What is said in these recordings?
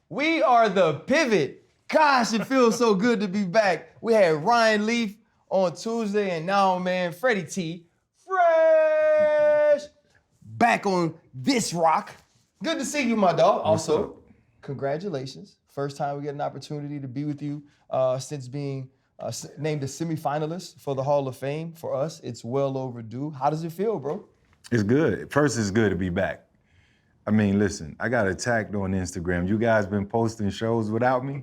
We are the Pivot. Gosh, it feels so good to be back. We had Ryan Leaf on Tuesday, and now, man, Freddie T. Fresh back on this rock. Good to see you, my dog. Also, congratulations. First time we get an opportunity to be with you since being named a semifinalist for the Hall of Fame. For us, it's well overdue. How does it feel, bro? It's good. First, it's good to be back. I mean, listen, I got attacked on Instagram. You guys been posting shows without me?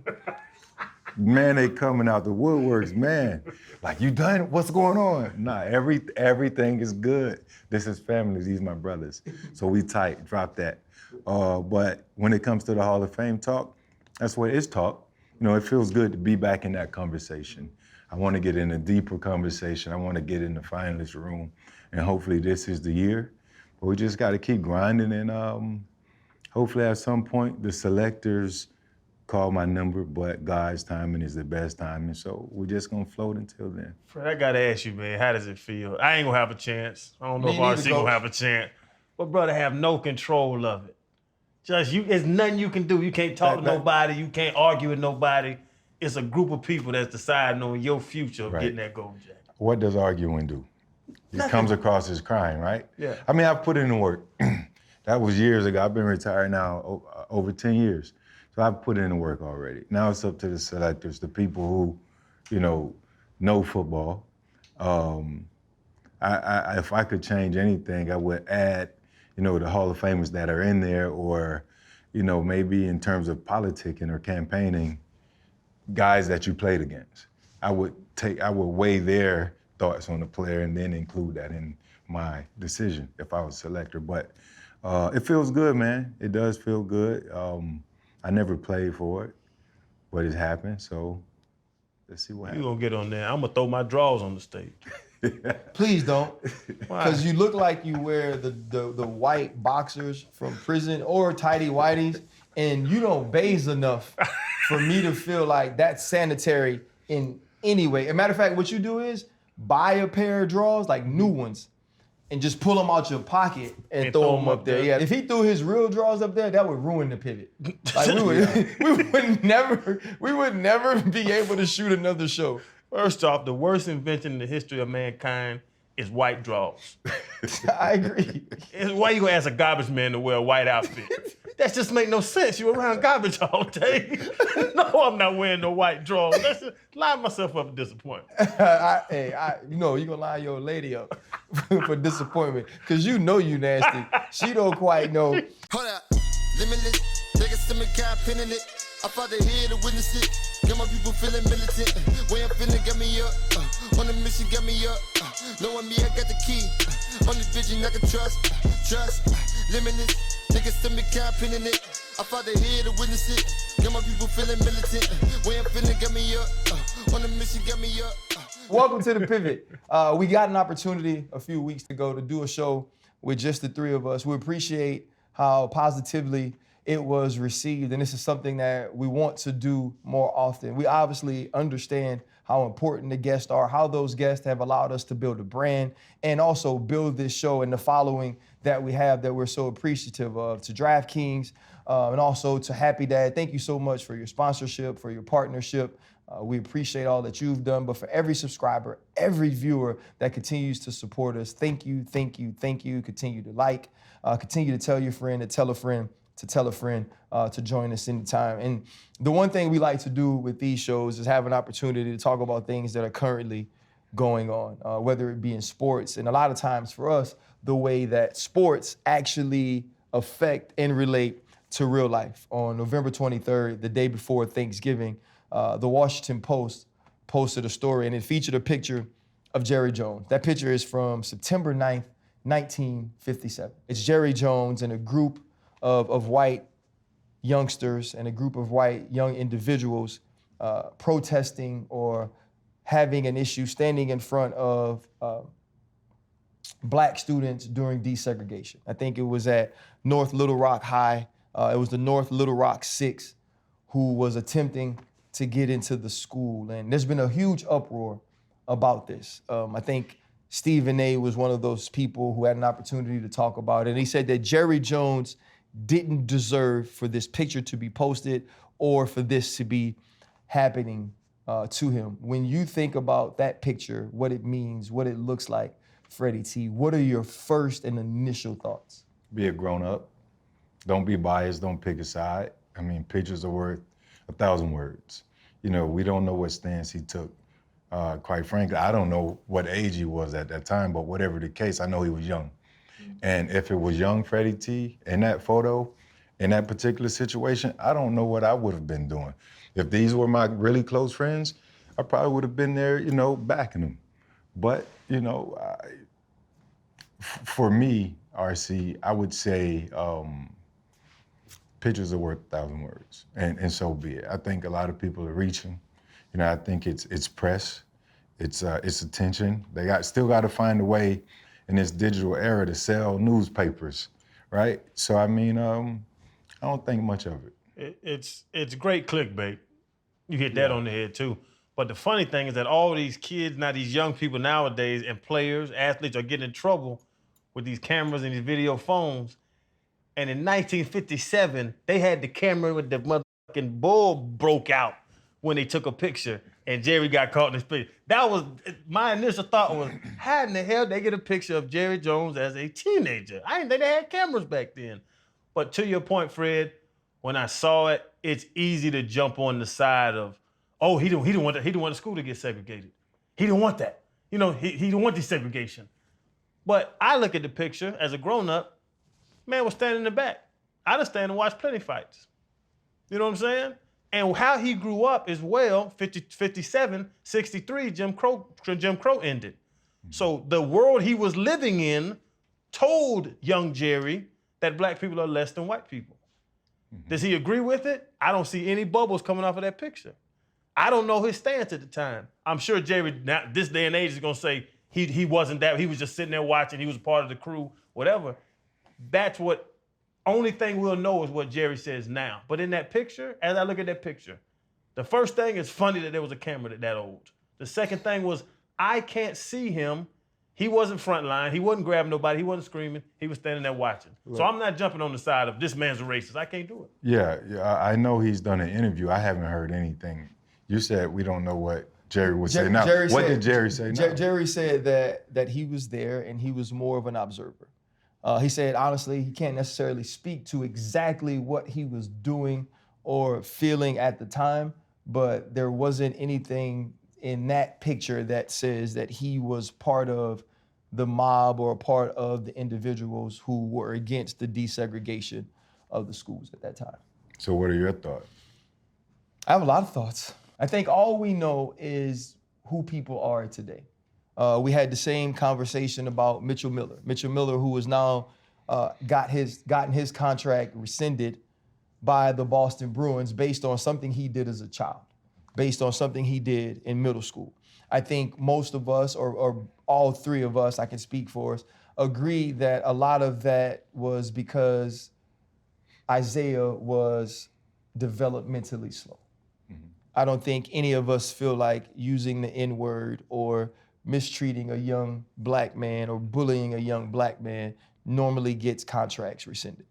Man, they coming out the woodworks, man. Like, you done? What's going on? Nah, everything is good. This is family. These my brothers. So we tight. Drop that. But when it comes to the Hall of Fame talk, that's what it's talk. You know, it feels good to be back in that conversation. I want to get in a deeper conversation. I want to get in the finalist room, and hopefully this is the year. But we just got to keep grinding, and hopefully at some point the selectors call my number, but God's timing is the best timing, so we're just gonna float until then. Fred, I gotta ask you, man, how does it feel? I ain't gonna have a chance. I don't know if RC gonna have a chance. But brother, have no control of it. Just you, there's nothing you can do. You can't talk to nobody. You can't argue with nobody. It's a group of people that's deciding on your future of getting that gold jacket. What does arguing do? It comes across as crying, right? Yeah. I mean, I've put in the work. That was years ago. I've been retired now over 10 years. So I've put in the work already. Now it's up to the selectors, the people who, know football. If I could change anything, I would add, the Hall of Famers that are in there, or, maybe in terms of politicking or campaigning, guys that you played against. I would weigh their thoughts on the player and then include that in my decision if I was a selector. But it feels good, man. It does feel good. I never played for it, but it happened, so let's see what happens. You gonna get on there. I'm gonna throw my drawers on the stage. Please don't, because you look like you wear the white boxers from prison or tighty whities, and you don't bathe enough for me to feel like that's sanitary in any way. As a matter of fact, what you do is buy a pair of drawers, like new ones, and just pull them out your pocket and throw them up there. Yeah, if he threw his real drawers up there, that would ruin the pivot. Like we would never be able to shoot another show. First off, the worst invention in the history of mankind is white drawers. I agree. Why you gonna ask a garbage man to wear a white outfit? That just make no sense. You around garbage all day. No, I'm not wearing no white drawers. That's just line myself up for disappointment. You gonna line your lady up for disappointment, because you nasty. She don't quite know. Hold up, limitless. Take a stomach, pinning it. I fought the head to witness it. Got my people feeling militant. Way I'm feeling got me up. On the mission got me up. Knowing me, I got the key. On the vision I can trust. Limitless. Take a stomach, pinning it. I fought the head to witness it. Got my people feeling militant. Way I'm feeling got me up. On the mission got me up. Welcome to the Pivot. We got an opportunity a few weeks ago to do a show with just the three of us. We appreciate how positively it was received, and this is something that we want to do more often. We obviously understand how important the guests are, how those guests have allowed us to build a brand and also build this show and the following that we have that we're so appreciative of. To DraftKings and also to Happy Dad, thank you so much for your sponsorship, for your partnership. We appreciate all that you've done, but for every subscriber, every viewer that continues to support us, thank you, thank you, thank you. Continue to like, continue to tell your friend, to tell a friend, to tell a friend to join us anytime. And the one thing we like to do with these shows is have an opportunity to talk about things that are currently going on, whether it be in sports, and a lot of times for us, the way that sports actually affect and relate to real life. On November 23rd, the day before Thanksgiving, the Washington Post posted a story, and it featured a picture of Jerry Jones. That picture is from September 9th, 1957. It's Jerry Jones and a group of white youngsters and a group of white young individuals protesting or having an issue, standing in front of black students during desegregation. I think it was at North Little Rock High. It was the North Little Rock Six who was attempting to get into the school. And there's been a huge uproar about this. I think Stephen A. was one of those people who had an opportunity to talk about it. And he said that Jerry Jones didn't deserve for this picture to be posted or for this to be happening to him. When you think about that picture, what it means, what it looks like, Freddie T, what are your first and initial thoughts? Be a grown up. Don't be biased. Don't pick a side. I mean, pictures are worth 1,000 words. You know, we don't know what stance he took. Quite frankly, I don't know what age he was at that time, but whatever the case, I know he was young. And if it was young Freddie T in that photo, in that particular situation, I don't know what I would have been doing. If these were my really close friends, I probably would have been there, you know, backing them. But, you know, for me, RC, I would say pictures are worth 1,000 words, and so be it. I think a lot of people are reaching. You know, I think it's press, it's attention. They still got to find a way in this digital era to sell newspapers, right? So I mean, I don't think much of it. It's great clickbait. You hit that on the head too. But the funny thing is that all these kids, now these young people nowadays, and players, athletes are getting in trouble with these cameras and these video phones. And in 1957, they had the camera with the motherfucking bull broke out when they took a picture, and Jerry got caught in this picture. That was, my initial thought was, how in the hell they get a picture of Jerry Jones as a teenager? I didn't think they had cameras back then. But to your point, Fred, when I saw it, it's easy to jump on the side of, oh, he didn't want the school to get segregated. He didn't want that. You know, he didn't want desegregation. But I look at the picture as a grown-up, man was standing in the back. I'd have stand and watch plenty fights. You know what I'm saying? And how he grew up as well, 57, 63, Jim Crow ended. So the world he was living in told young Jerry that black people are less than white people. Does he agree with it? I don't see any bubbles coming off of that picture. I don't know his stance at the time. I'm sure Jerry, now, this day and age, is gonna say he wasn't that, he was just sitting there watching, he was a part of the crew, whatever. That's what, only thing we'll know is what Jerry says now. But in that picture, as I look at that picture, the first thing is funny that there was a camera that old. The second thing was, I can't see him. He wasn't front line. He wasn't grabbing nobody. He wasn't screaming. He was standing there watching. Right. So I'm not jumping on the side of this man's a racist. I can't do it. Yeah, I know he's done an interview. I haven't heard anything. You said we don't know what Jerry would say now. What did Jerry say now? Jerry said that he was there and he was more of an observer. He said, honestly, he can't necessarily speak to exactly what he was doing or feeling at the time, but there wasn't anything in that picture that says that he was part of the mob or a part of the individuals who were against the desegregation of the schools at that time. So what are your thoughts? I have a lot of thoughts. I think all we know is who people are today. We had the same conversation about Mitchell Miller. Mitchell Miller, who has now gotten his contract rescinded by the Boston Bruins based on something he did as a child, based on something he did in middle school. I think most of us, or all three of us, I can speak for us, agree that a lot of that was because Isaiah was developmentally slow. Mm-hmm. I don't think any of us feel like using the N-word or mistreating a young black man or bullying a young black man normally gets contracts rescinded.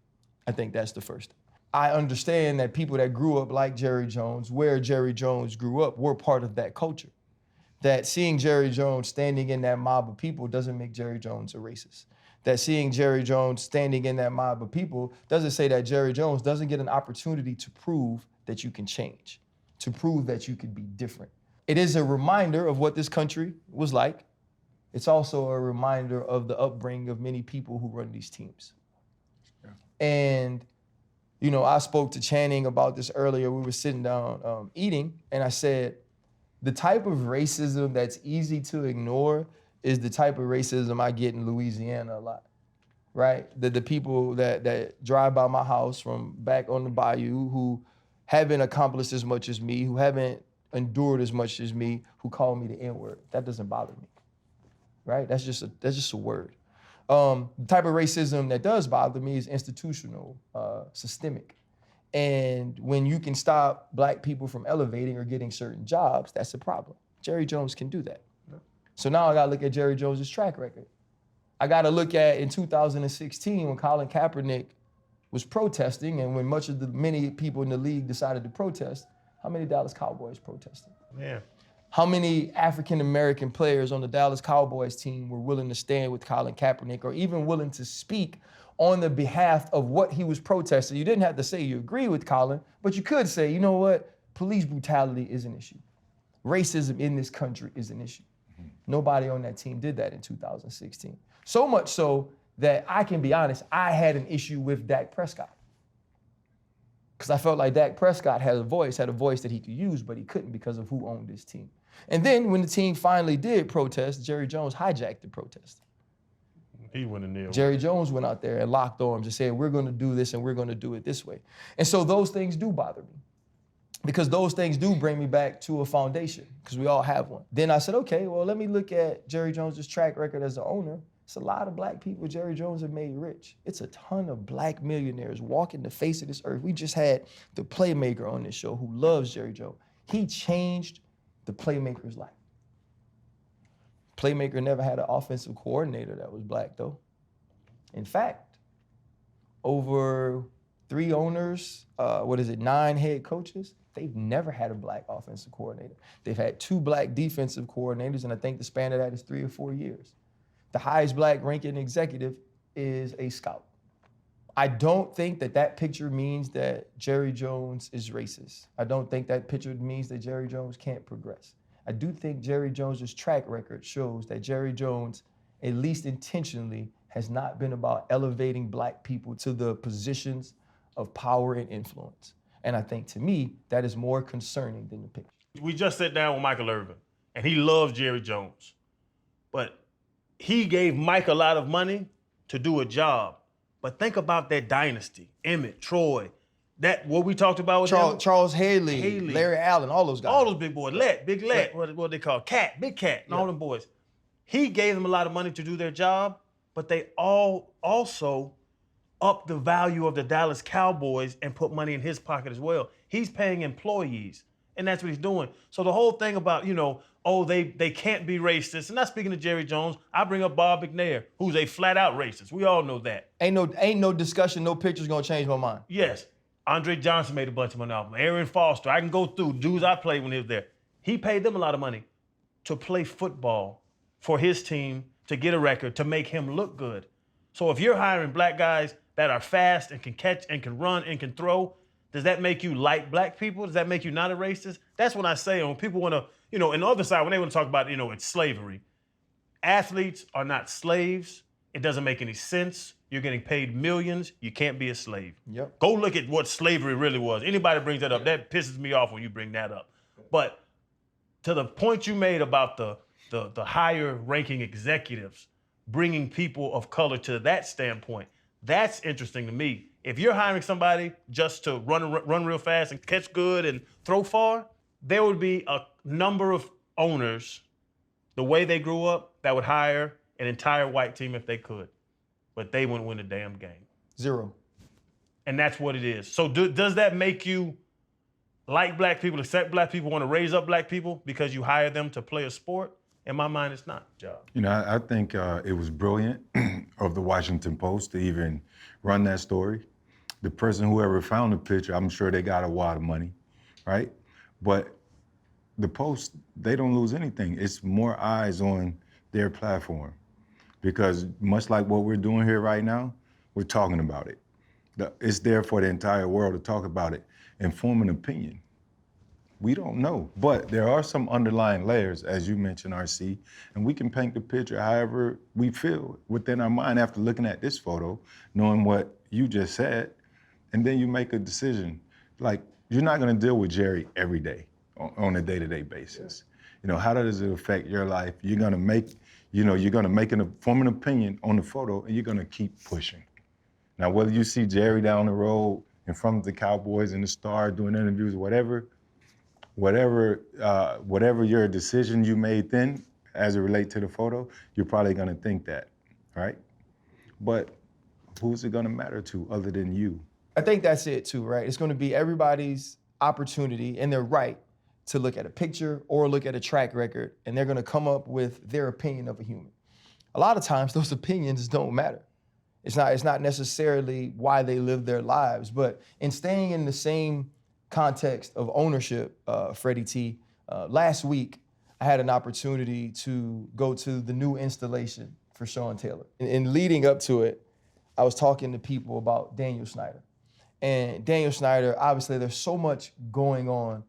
I think that's the first thing. I understand that people that grew up like Jerry Jones, where Jerry Jones grew up, were part of that culture. That seeing Jerry Jones standing in that mob of people doesn't make Jerry Jones a racist. That seeing Jerry Jones standing in that mob of people doesn't say that Jerry Jones doesn't get an opportunity to prove that you can change, to prove that you can be different. It is a reminder of what this country was like. It's also a reminder of the upbringing of many people who run these teams. Yeah. And, you know, I spoke to Channing about this earlier. We were sitting down eating, and I said, the type of racism that's easy to ignore is the type of racism I get in Louisiana a lot, right? The people that drive by my house from back on the bayou who haven't accomplished as much as me, who haven't endured as much as me, who call me the N-word. That doesn't bother me, right? That's just a word. The type of racism that does bother me is institutional, systemic. And when you can stop black people from elevating or getting certain jobs, that's a problem. Jerry Jones can do that. So now I gotta look at Jerry Jones' track record. I gotta look at in 2016 when Colin Kaepernick was protesting, and when many people in the league decided to protest, how many Dallas Cowboys protested? Yeah. How many African-American players on the Dallas Cowboys team were willing to stand with Colin Kaepernick or even willing to speak on the behalf of what he was protesting? You didn't have to say you agree with Colin, but you could say, you know what? Police brutality is an issue. Racism in this country is an issue. Nobody on that team did that in 2016. So much so that I can be honest, I had an issue with Dak Prescott. Because I felt like Dak Prescott had a voice that he could use, but he couldn't because of who owned his team. And then when the team finally did protest, Jerry Jones hijacked the protest. He went in there. Jerry Jones went out there and locked arms and said, we're going to do this and we're going to do it this way. And so those things do bother me, because those things do bring me back to a foundation, because we all have one. Then I said, okay, well, let me look at Jerry Jones's track record as the owner. It's a lot of black people Jerry Jones have made rich. It's a ton of black millionaires walking the face of this earth. We just had the playmaker on this show who loves Jerry Jones. He changed the playmaker's life. Playmaker never had an offensive coordinator that was black, though. In fact, over 3 owners, 9 head coaches, they've never had a black offensive coordinator. They've had 2 black defensive coordinators, and I think the span of that is 3 or 4 years. The highest black ranking executive is a scout. I don't think that picture means that Jerry Jones is racist. I don't think that picture means that Jerry Jones can't progress. I do think Jerry Jones's track record shows that Jerry Jones, at least intentionally, has not been about elevating black people to the positions of power and influence. And I think, to me, that is more concerning than the picture. We just sat down with Michael Irvin, and he loves Jerry Jones. But he gave Mike a lot of money to do a job. But think about that dynasty. Emmett, Troy, that what we talked about with Charles Haley, Larry Allen, all those guys. All those big boys. Big Let, what they call Cat, Big Cat, and all them boys. He gave them a lot of money to do their job, but they all also upped the value of the Dallas Cowboys and put money in his pocket as well. He's paying employees, and that's what he's doing. So the whole thing about, they can't be racist, and not speaking to Jerry Jones, I bring up Bob McNair, who's a flat-out racist. We all know that. Ain't no discussion, no picture's gonna change my mind. Yes. Andre Johnson made a bunch of money off him. Aaron Foster, I can go through dudes I played when he was there. He paid them a lot of money to play football for his team, to get a record, to make him look good. So if you're hiring black guys that are fast and can catch and can run and can throw, does that make you like black people? Does that make you not a racist? That's what I say when people want to, on the other side, when they want to talk about, it's slavery. Athletes are not slaves. It doesn't make any sense. You're getting paid millions. You can't be a slave. Yep. Go look at what slavery really was. Anybody brings that up, that pisses me off when you bring that up. But to the point you made about the higher ranking executives bringing people of color to that standpoint, that's interesting to me. If you're hiring somebody just to run real fast and catch good and throw far, there would be a number of owners, the way they grew up, that would hire an entire white team if they could. But they wouldn't win a damn game. 0. And that's what it is. So does that make you like black people, accept black people, want to raise up black people because you hire them to play a sport? In my mind, it's not a job. I think it was brilliant of the Washington Post to even run that story. The person, whoever found the picture, I'm sure they got a wad of money, right? But the Post, they don't lose anything. It's more eyes on their platform. Because much like what we're doing here right now, we're talking about it. It's there for the entire world to talk about it and form an opinion. We don't know, but there are some underlying layers, as you mentioned, RC, and we can paint the picture however we feel within our mind after looking at this photo, knowing what you just said, and then you make a decision. Like, you're not gonna deal with Jerry every day on a day-to-day basis. How does it affect your life? You're gonna make, form an opinion on the photo, and you're gonna keep pushing. Now, whether you see Jerry down the road in front of the Cowboys and the Star doing interviews, whatever your decision you made then as it relates to the photo, you're probably gonna think that, right? But who's it gonna matter to other than you? I think that's it too, right? It's gonna be everybody's opportunity and their right to look at a picture or look at a track record, and they're gonna come up with their opinion of a human. A lot of times those opinions don't matter. It's not necessarily why they live their lives, but in staying in the same context of ownership, Freddie T, last week I had an opportunity to go to the new installation for Sean Taylor. And leading up to it, I was talking to people about Daniel Snyder. And Daniel Snyder, obviously there's so much going on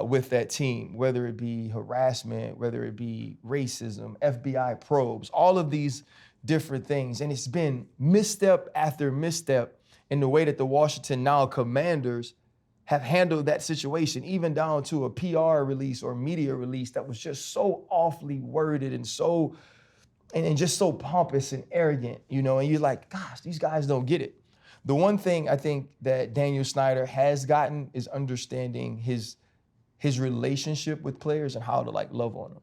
with that team, whether it be harassment, whether it be racism, FBI probes, all of these different things. And it's been misstep after misstep in the way that the Washington now Commanders have handled that situation, even down to a PR release or media release that was just so awfully worded and so, and just so pompous and arrogant, and you're like, gosh, these guys don't get it. The one thing I think that Daniel Snyder has gotten is understanding his relationship with players and how to love on them.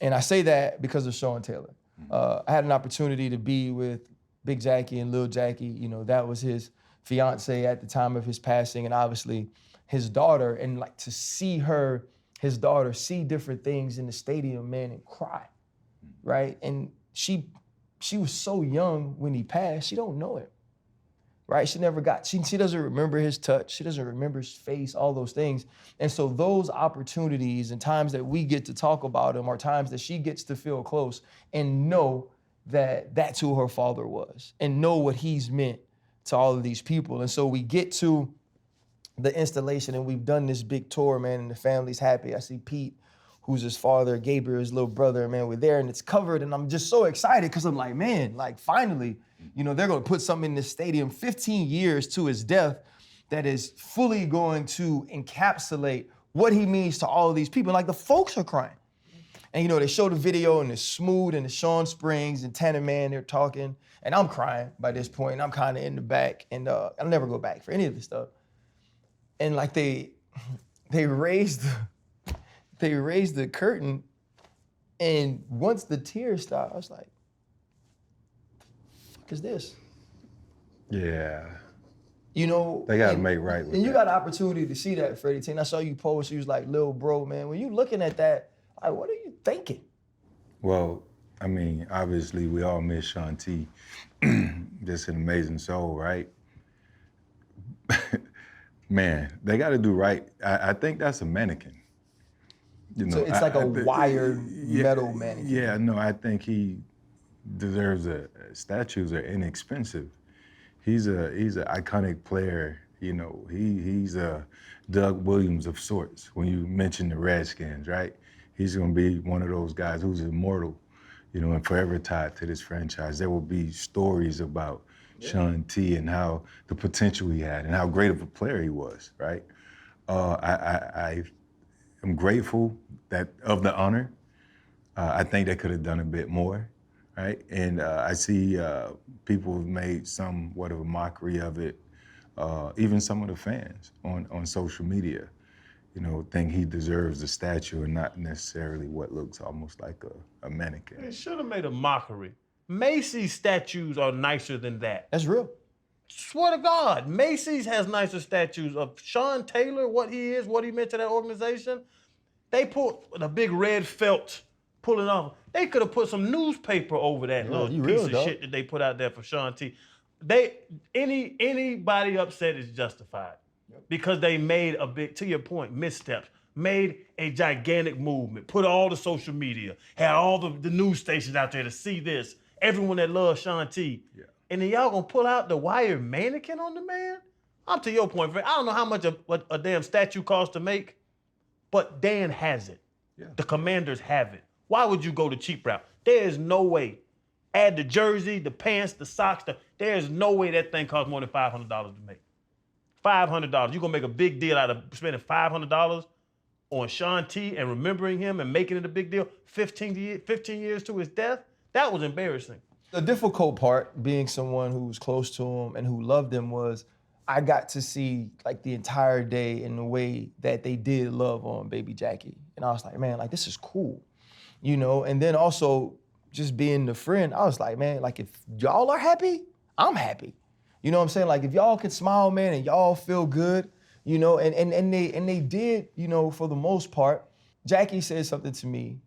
And I say that because of Sean Taylor. I had an opportunity to be with Big Jackie and Lil Jackie. That was his fiance at the time of his passing, and obviously his daughter. And to see his daughter, see different things in the stadium, man, and cry, right? And she was so young when he passed, she don't know him, right? She doesn't remember his touch. She doesn't remember his face, all those things. And so those opportunities and times that we get to talk about him are times that she gets to feel close and know that that's who her father was and know what he's meant to all of these people. And so we get to the installation and we've done this big tour, man, and the family's happy. I see Pete, who's his father, Gabriel, his little brother, man, we're there and it's covered. And I'm just so excited because I'm like, man, finally, they're going to put something in this stadium 15 years to his death that is fully going to encapsulate what he means to all of these people. The folks are crying. And, they show the video and it's Smooth and it's Sean Springs and Tanner Man, they're talking. And I'm crying by this point. And I'm kind of in the back. And I'll never go back for any of this stuff. And they raised the curtain. And once the tears stopped, I was like, is this? Yeah. They got to make right with And you that. got an opportunity to see that, Freddie T. And I saw you post, you was like, "Lil bro, man, when you looking at that, what are you thinking?" Well, obviously we all miss Sean T. Just an amazing soul, right? Man, they got to do right. I think that's a mannequin. So it's like a wired metal mannequin. Yeah, no, I think he deserves statues are inexpensive. He's an iconic player. He's a Doug Williams of sorts. When you mention the Redskins, right? He's gonna be one of those guys who's immortal, and forever tied to this franchise. There will be stories about Sean T and how the potential he had and how great of a player he was, right? I am grateful of the honor. I think they could have done a bit more. Right? And I see people have made somewhat of a mockery of it, even some of the fans on social media, think he deserves a statue and not necessarily what looks almost like a mannequin. They should have made a mockery. Macy's statues are nicer than that. That's real. Swear to God, Macy's has nicer statues of Sean Taylor, what he is, what he meant to that organization. They put a big red felt pulling off. They could have put some newspaper over that little piece of shit that they put out there for Sean T. Anybody upset is justified because they made a big, to your point, missteps, made a gigantic movement, put all the social media, had all the news stations out there to see this, everyone that loves Sean T. Yeah. And then y'all gonna pull out the wire mannequin on the man? I'm to your point, Fred. I don't know how much a damn statue costs to make, but Dan has it. Yeah. The Commanders have it. Why would you go the cheap route? There is no way. Add the jersey, the pants, the socks. There is no way that thing costs more than $500 to make. $500. You're going to make a big deal out of spending $500 on Sean T and remembering him and making it a big deal 15 years to his death? That was embarrassing. The difficult part, being someone who was close to him and who loved him, was I got to see the entire day in the way that they did love on baby Jackie. And I was like, man, this is cool. And then also just being the friend, I was like, man, if y'all are happy, I'm happy. You know what I'm saying? If y'all can smile, man, and y'all feel good, and they did, for the most part. Jackie said something to me,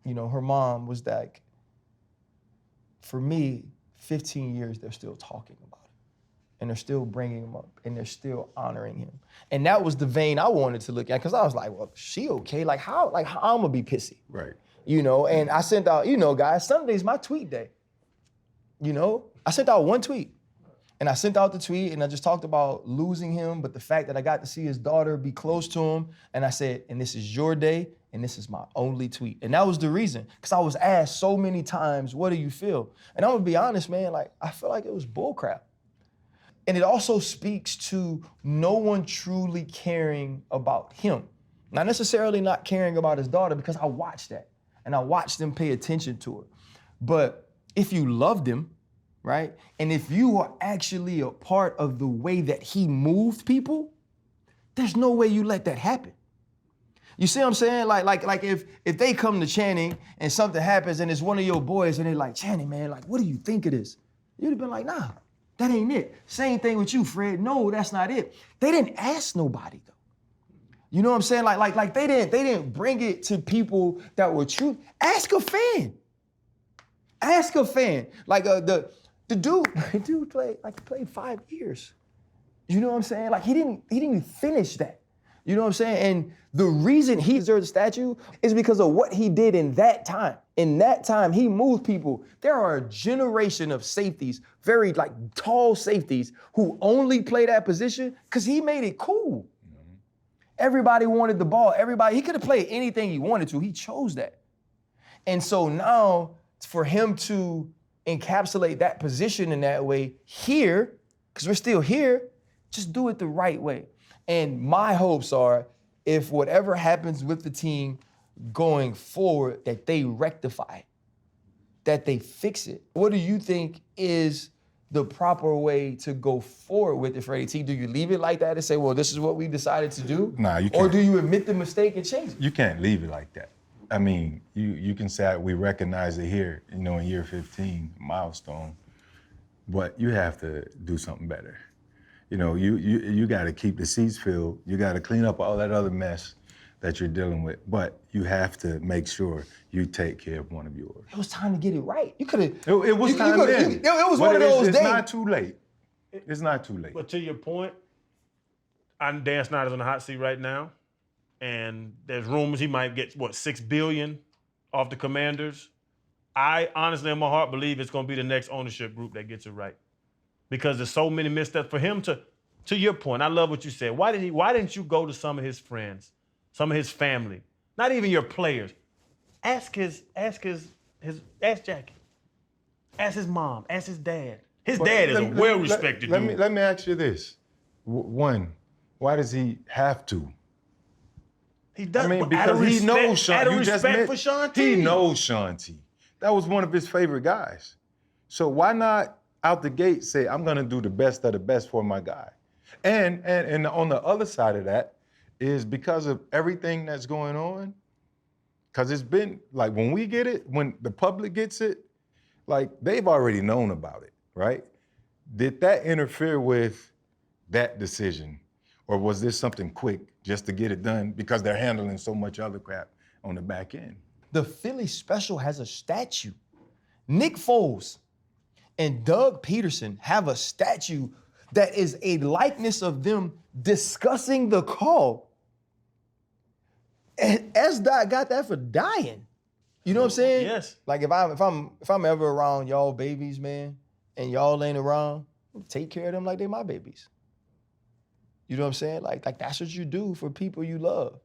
her mom was like, for me, 15 years, they're still talking about it. And they're still bringing him up, and they're still honoring him. And that was the vein I wanted to look at, because I was like, well, she okay? Like how I'm gonna be pissy? Right. You know, and I sent out, you know, guys, Sunday's my tweet day. You know, I sent out one tweet. And I sent out the tweet, and I just talked about losing him, but the fact that I got to see his daughter be close to him, and I said, and this is your day, and this is my only tweet. And that was the reason, because I was asked so many times, what do you feel? And I'm gonna be honest, man, like, I feel like it was bullcrap. And it also speaks to no one truly caring about him. Not necessarily not caring about his daughter, because I watched that, and I watched them pay attention to her. But if you loved him, right? And if you are actually a part of the way that he moved people, there's no way you let that happen. You see what I'm saying? Like if they come to Channing and something happens and it's one of your boys and they're like, Channing, man, like, what do you think of this? You'd have been like, nah, that ain't it. Same thing with you, Fred. No, that's not it. They didn't ask nobody though. You know what I'm saying? Like they didn't bring it to people that were true. Ask a fan. Ask a fan. Like the dude played 5 years. You know what I'm saying? Like he didn't even finish that. You know what I'm saying? And the reason he deserves a statue is because of what he did in that time. In that time, he moved people. There are a generation of safeties, very like tall safeties, who only play that position because he made it cool. Mm-hmm. Everybody wanted the ball. He could have played anything he wanted to. He chose that. And so now for him to encapsulate that position in that way here, because we're still here, just do it the right way. And my hopes are, if whatever happens with the team going forward, that they rectify it, that they fix it. What do you think is the proper way to go forward with it for AT? Do you leave it like that and say, well, this is what we decided to do? Nah, you can't. Or do you admit the mistake and change it? You can't leave it like that. I mean, you can say we recognize it here, you know, in year 15, milestone, but you have to do something better. You know, you got to keep the seats filled. You got to clean up all that other mess that you're dealing with, but you have to make sure you take care of one of yours. It was time to get it right. You could have. It was time then. It was one of those days. It's not too late. It's not too late. But to your point, Dan Snyder's on the hot seat right now. And there's rumors he might get, $6 billion off the Commanders. I honestly, in my heart, believe it's going to be the next ownership group that gets it right. Because there's so many missteps. For him to your point, I love what you said. Why didn't you go to some of his friends, some of his family, not even your players? Ask Jackie. Ask his mom. Ask his dad. His dad is a well-respected dude. Let me ask you this. One, why does he have to? He does. I mean, because he knows Sean. Out of respect for Sean T. He knows Sean T. That was one of his favorite guys. So why not out the gate say, I'm gonna do the best of the best for my guy? And on the other side of that is because of everything that's going on, because it's been, like when we get it, when the public gets it, like they've already known about it, right? Did that interfere with that decision? Or was this something quick just to get it done because they're handling so much other crap on the back end? The Philly Special has a statue. Nick Foles and Doug Peterson have a statue that is a likeness of them discussing the call. And S-Dot got that for dying. You know what I'm saying? Yes. Like if I'm ever around y'all babies, man, and y'all ain't around, take care of them like they my babies. You know what I'm saying? Like that's what you do for people you love.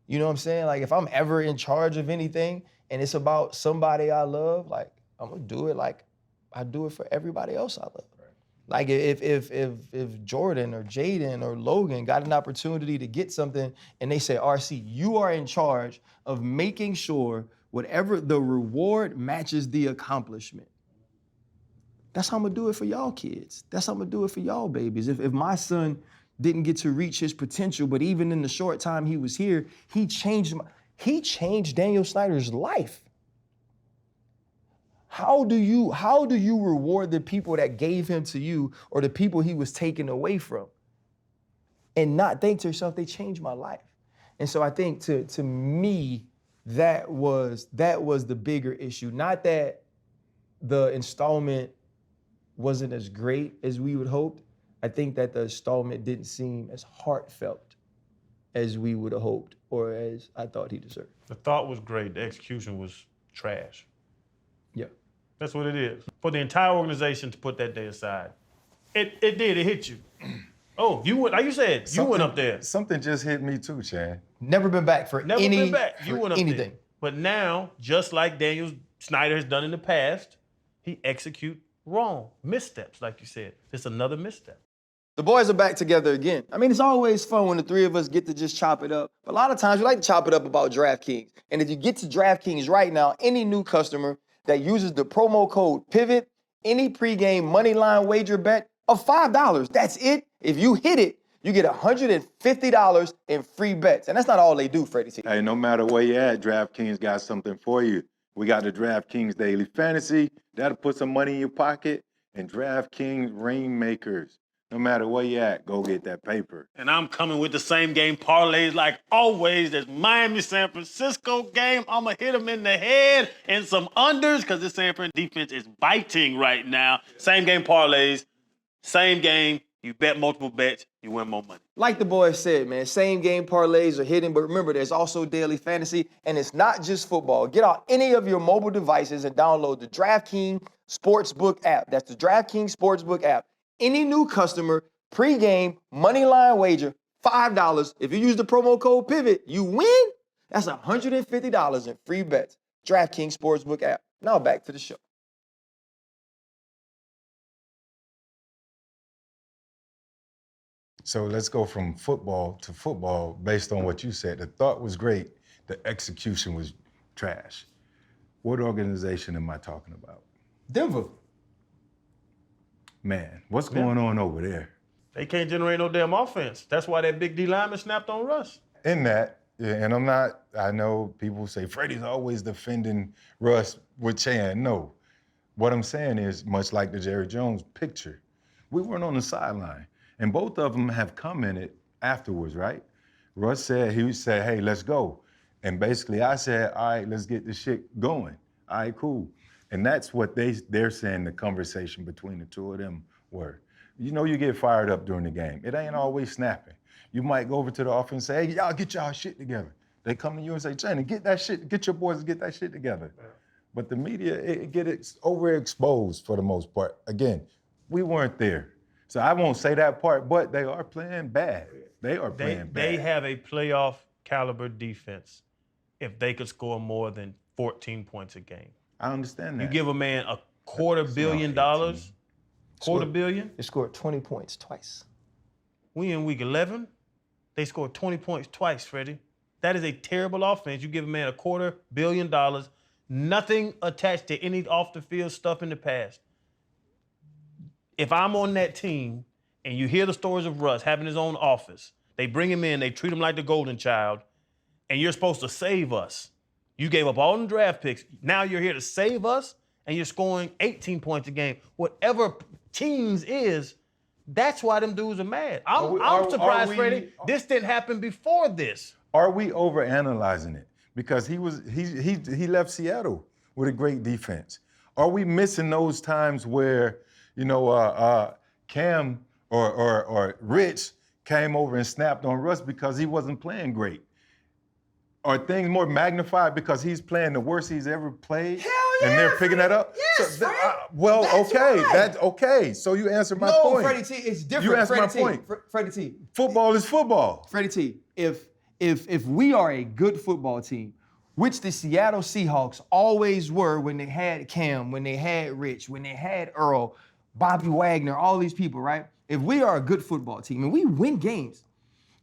You know what I'm saying? Like if I'm ever in charge of anything and it's about somebody I love, like I'm gonna do it like I do it for everybody else I love. Right. Like if Jordan or Jaden or Logan got an opportunity to get something and they say, RC, you are in charge of making sure whatever the reward matches the accomplishment. That's how I'm gonna do it for y'all kids. That's how I'm gonna do it for y'all babies. If my son didn't get to reach his potential, but even in the short time he was here, he changed Daniel Snyder's life. How do you reward the people that gave him to you or the people he was taken away from? And not think to yourself, they changed my life. And so I think to me, that was the bigger issue. Not that the installment wasn't as great as we would hoped. I think that the installment didn't seem as heartfelt as we would have hoped or as I thought he deserved. The thought was great. The execution was trash. Yeah. That's what it is. For the entire organization to put that day aside, it did. It hit you. Oh, you went, like you said, you went up there. Something just hit me too, Chad. Never been back for Never been back. You went up anything. there. But now, just like Daniel Snyder has done in the past, he execute wrong. Missteps, like you said. It's another misstep. The boys are back together again. I mean, it's always fun when the three of us get to just chop it up. But a lot of times we like to chop it up about DraftKings. And if you get to DraftKings right now, any new customer that uses the promo code PIVOT, any pregame money line wager bet of $5, that's it. If you hit it, you get $150 in free bets. And that's not all they do, Freddie T. Hey, no matter where you're at, DraftKings got something for you. We got the DraftKings Daily Fantasy. That'll put some money in your pocket. And DraftKings Rainmakers. No matter where you're at, go get that paper. And I'm coming with the same game parlays like always. There's Miami-San Francisco game. I'm going to hit them in the head and some unders because this San Fran defense is biting right now. Same game parlays, same game. You bet multiple bets, you win more money. Like the boys said, man, same game parlays are hidden, but remember, there's also daily fantasy, and it's not just football. Get out any of your mobile devices and download the DraftKings Sportsbook app. That's the DraftKings Sportsbook app. Any new customer, pregame, moneyline wager, $5. If you use the promo code PIVOT, you win. That's $150 in free bets. DraftKings Sportsbook app. Now back to the show. So let's go from football to football based on what you said. The thought was great. The execution was trash. What organization am I talking about? Denver. Man, what's going on over there? They can't generate no damn offense. That's why that big D lineman snapped on Russ. In that, yeah, and I know people say Freddie's always defending Russ with Chan. No. What I'm saying is, much like the Jerry Jones picture, we weren't on the sideline. And both of them have commented afterwards, right? Russ said, hey, let's go. And basically I said, all right, let's get this shit going. All right, cool. And that's what they're saying the conversation between the two of them were. You know you get fired up during the game. It ain't always snapping. You might go over to the offense and say, hey, y'all get y'all shit together. They come to you and say, Channing, get your boys to get that shit together. Yeah. But the media, it gets overexposed for the most part. Again, we weren't there. So I won't say that part, but they are playing bad. They have a playoff caliber defense if they could score more than 14 points a game. I understand that. You give a man a $250 million, $250 million. They scored 20 points twice. We in week 11, they scored 20 points twice, Freddie. That is a terrible offense. You give a man $250 million, nothing attached to any off the field stuff in the past. If I'm on that team and you hear the stories of Russ having his own office, they bring him in, they treat him like the golden child, and you're supposed to save us. You gave up all the draft picks. Now you're here to save us, and you're scoring 18 points a game. Whatever teams is, that's why them dudes are mad. I'm surprised, Freddie, this didn't happen before this. Are we overanalyzing it? Because he left Seattle with a great defense. Are we missing those times where, Cam or Rich came over and snapped on Russ because he wasn't playing great? Are things more magnified because he's playing the worst he's ever played? Hell yeah, and they're picking that up? Yes, So that's okay. So you answered my point. No, Freddie T, it's different. You answered Freddie my point. Freddie T. Football is football. Freddie T, if we are a good football team, which the Seattle Seahawks always were when they had Cam, when they had Rich, when they had Earl, Bobby Wagner, all these people, right? If we are a good football team and we win games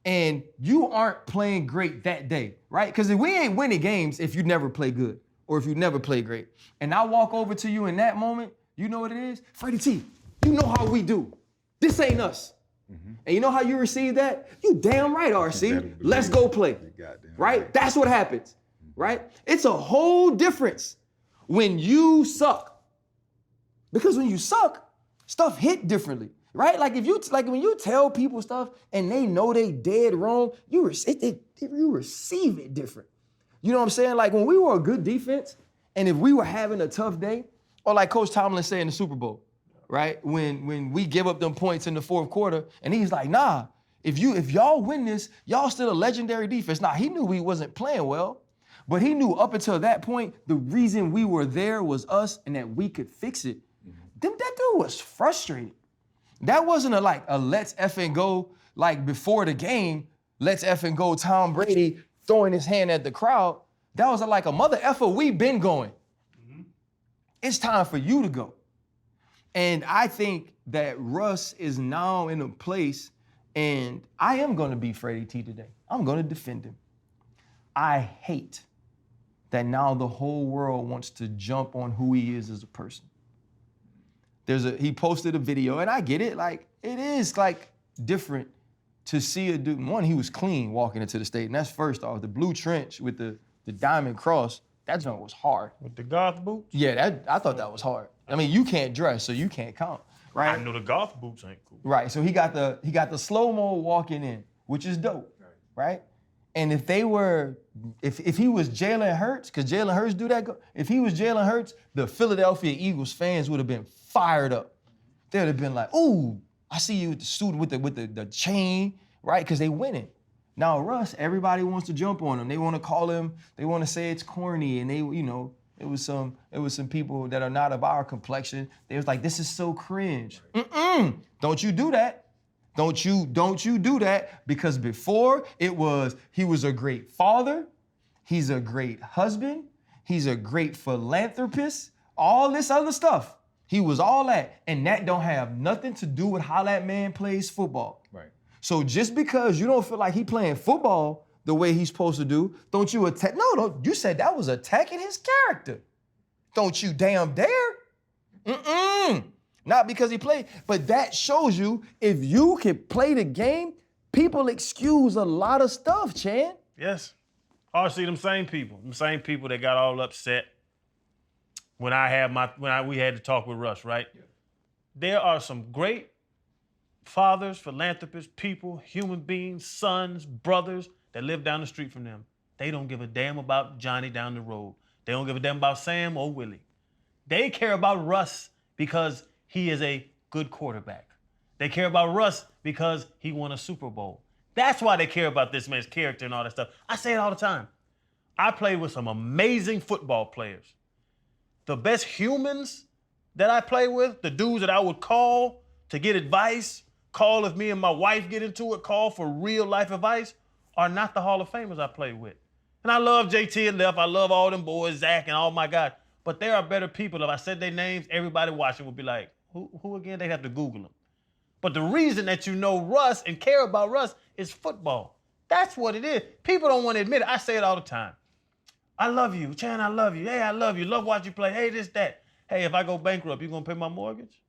and you aren't playing great that day, right? Because we ain't winning games if you never play good or if you never play great. And I walk over to you in that moment, you know what it is? Freddie T, you know how we do. This ain't us. Mm-hmm. And you know how you receive that? You damn right, RC. Let's go play. Right? That's what happens. Right? It's a whole difference when you suck. Because when you suck, stuff hit differently. Right? Like when you tell people stuff and they know they dead wrong, you receive it different. You know what I'm saying? Like when we were a good defense and if we were having a tough day, or like Coach Tomlin said in the Super Bowl, right? When we give up them points in the fourth quarter, and he's like, nah, if y'all win this, y'all still a legendary defense. Now, he knew we wasn't playing well, but he knew up until that point, the reason we were there was us and that we could fix it. That dude was frustrated. That wasn't a let's effing go, like before the game, let's effing go Tom Brady throwing his hand at the crowd. That was a mother effer, we been going. It's time for you to go. And I think that Russ is now in a place, and I am gonna be Freddie T today. I'm gonna defend him. I hate that now the whole world wants to jump on who he is as a person. He posted a video, and I get it, it is different to see a dude. One, he was clean walking into the state, and that's first off. The blue trench with the diamond cross, that joint was hard. With the golf boots? Yeah, I thought that was hard. I mean, you can't dress, so you can't count, right? I know the golf boots ain't cool. Right, so he got the slow-mo walking in, which is dope, right? And if he was Jalen Hurts, because Jalen Hurts do that, if he was Jalen Hurts, the Philadelphia Eagles fans would have been fired up. They would have been like, ooh, I see you with the suit with the chain, right? Because they winning. Now Russ, everybody wants to jump on him. They want to call him, they want to say it's corny, and it was some people that are not of our complexion. They was like, this is so cringe. Don't you do that. Don't you do that, because before he was a great father, he's a great husband, he's a great philanthropist, all this other stuff. He was all that, and that don't have nothing to do with how that man plays football. Right. So just because you don't feel like he playing football the way he's supposed to do, don't you attack? No, you said that was attacking his character. Don't you damn dare. Not because he played, but that shows you if you can play the game, people excuse a lot of stuff, Chan. Yes. I see them same people that got all upset when we had to talk with Russ, right? Yeah. There are some great fathers, philanthropists, people, human beings, sons, brothers that live down the street from them. They don't give a damn about Johnny down the road. They don't give a damn about Sam or Willie. They care about Russ because he is a good quarterback. They care about Russ because he won a Super Bowl. That's why they care about this man's character and all that stuff. I say it all the time. I played with some amazing football players. The best humans that I play with, the dudes that I would call to get advice, call if me and my wife get into it, call for real life advice, are not the Hall of Famers I play with. And I love JT and Left. I love all them boys, Zach and all my God. But there are better people. If I said their names, everybody watching would be like, who again? They'd have to Google them. But the reason that you know Russ and care about Russ is football. That's what it is. People don't want to admit it. I say it all the time. I love you. Chan, I love you. Hey, I love you. Love watch you play. Hey, this, that. Hey, if I go bankrupt, you gonna pay my mortgage?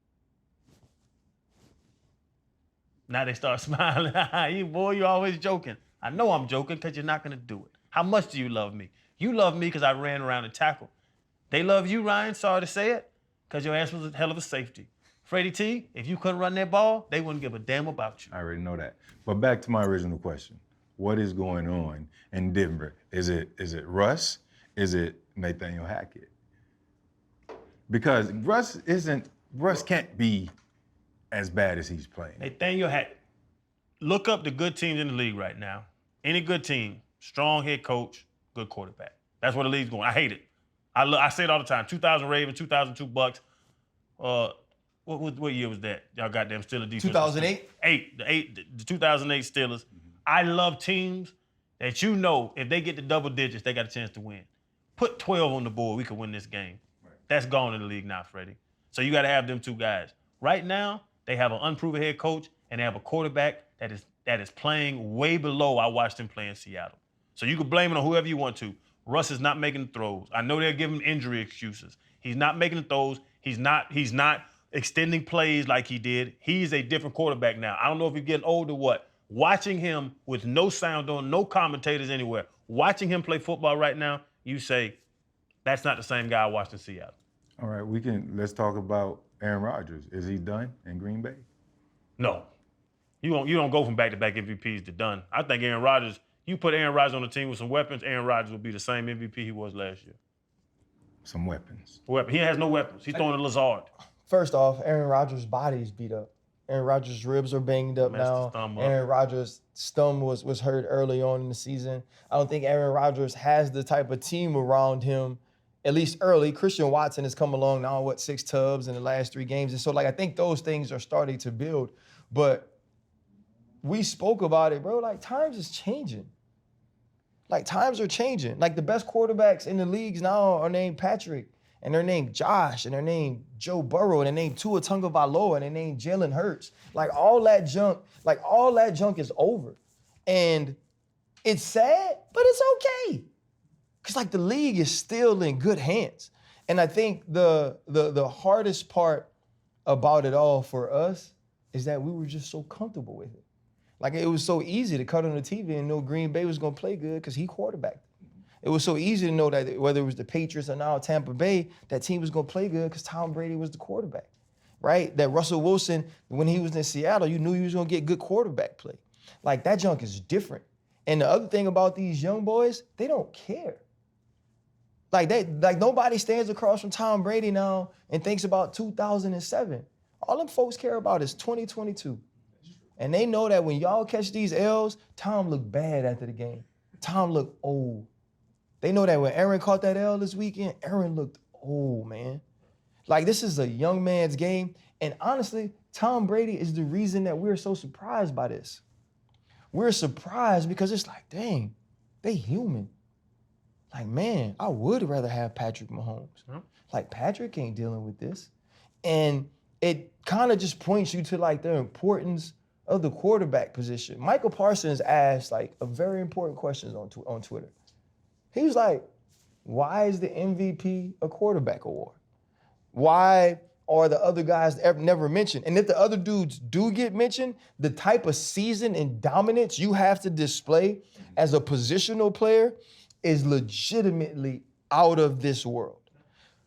Now they start smiling. You always joking. I know I'm joking because you're not gonna do it. How much do you love me? You love me because I ran around and tackled. They love you, Ryan, sorry to say it, because your ass was a hell of a safety. Freddie T, if you couldn't run that ball, they wouldn't give a damn about you. I already know that. But back to my original question. What is going on in Denver? Is it Russ? Is it Nathaniel Hackett? Because Russ can't be as bad as he's playing. Nathaniel Hackett. Look up the good teams in the league right now. Any good team, strong head coach, good quarterback. That's where the league's going. I hate it. I say it all the time. 2000 Ravens, 2002 Bucks. What year was that? Y'all goddamn Steelers defense. 2008? The 2008 Steelers. I love teams that you know if they get to double digits, they got a chance to win. Put 12 on the board, we could win this game. Right. That's gone in the league now, Freddie. So you got to have them two guys. Right now, they have an unproven head coach and they have a quarterback that is playing way below I watched him play in Seattle. So you can blame it on whoever you want to. Russ is not making the throws. I know they're giving him injury excuses. He's not making the throws. He's not extending plays like he did. He's a different quarterback now. I don't know if he's getting old or what. Watching him with no sound on, no commentators anywhere, watching him play football right now, you say, that's not the same guy I watched in Seattle. All right, let's talk about Aaron Rodgers. Is he done in Green Bay? No. You don't go from back-to-back MVPs to done. I think Aaron Rodgers, you put Aaron Rodgers on the team with some weapons, Aaron Rodgers will be the same MVP he was last year. Some weapons. He has no weapons. He's throwing to Lazard. First off, Aaron Rodgers' body is beat up. Aaron Rodgers' ribs are banged up Messed his now. thumb up. Aaron Rodgers' thumb was hurt early on in the season. I don't think Aaron Rodgers has the type of team around him, at least early. Christian Watson has come along now, 6 tubs in the last 3 games. And so, like, I think those things are starting to build. But we spoke about it, bro. Like, times is changing. Like, times are changing. Like, the best quarterbacks in the leagues now are named Patrick, and they're named Josh, and they're named Joe Burrow, and they're named Tua Tagovailoa, and they're named Jalen Hurts. Like, all that junk is over. And it's sad, but it's okay. Because, like, the league is still in good hands. And I think the hardest part about it all for us is that we were just so comfortable with it. Like, it was so easy to cut on the TV and know Green Bay was going to play good because he quarterbacked. It was so easy to know that whether it was the Patriots or now Tampa Bay, that team was going to play good because Tom Brady was the quarterback, right? That Russell Wilson, when he was in Seattle, you knew he was going to get good quarterback play. Like, that junk is different. And the other thing about these young boys, they don't care. Like nobody stands across from Tom Brady now and thinks about 2007. All them folks care about is 2022. And they know that when y'all catch these L's, Tom looked bad after the game. Tom looked old. They know that when Aaron caught that L this weekend, Aaron looked old, man. Like, this is a young man's game. And honestly, Tom Brady is the reason that we're so surprised by this. We're surprised because it's like, dang, they human. Like, man, I would rather have Patrick Mahomes. Like, Patrick ain't dealing with this. And it kind of just points you to, like, the importance of the quarterback position. Michael Parsons asked, like, a very important question on Twitter. He was like, why is the MVP a quarterback award? Why are the other guys never mentioned? And if the other dudes do get mentioned, the type of season and dominance you have to display as a positional player is legitimately out of this world.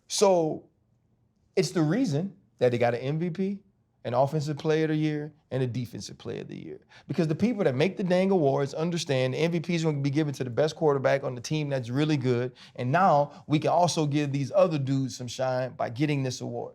So it's the reason that they got an MVP, an offensive player of the year, and a defensive player of the year. Because the people that make the dang awards understand the MVP is going to be given to the best quarterback on the team that's really good. And now we can also give these other dudes some shine by getting this award.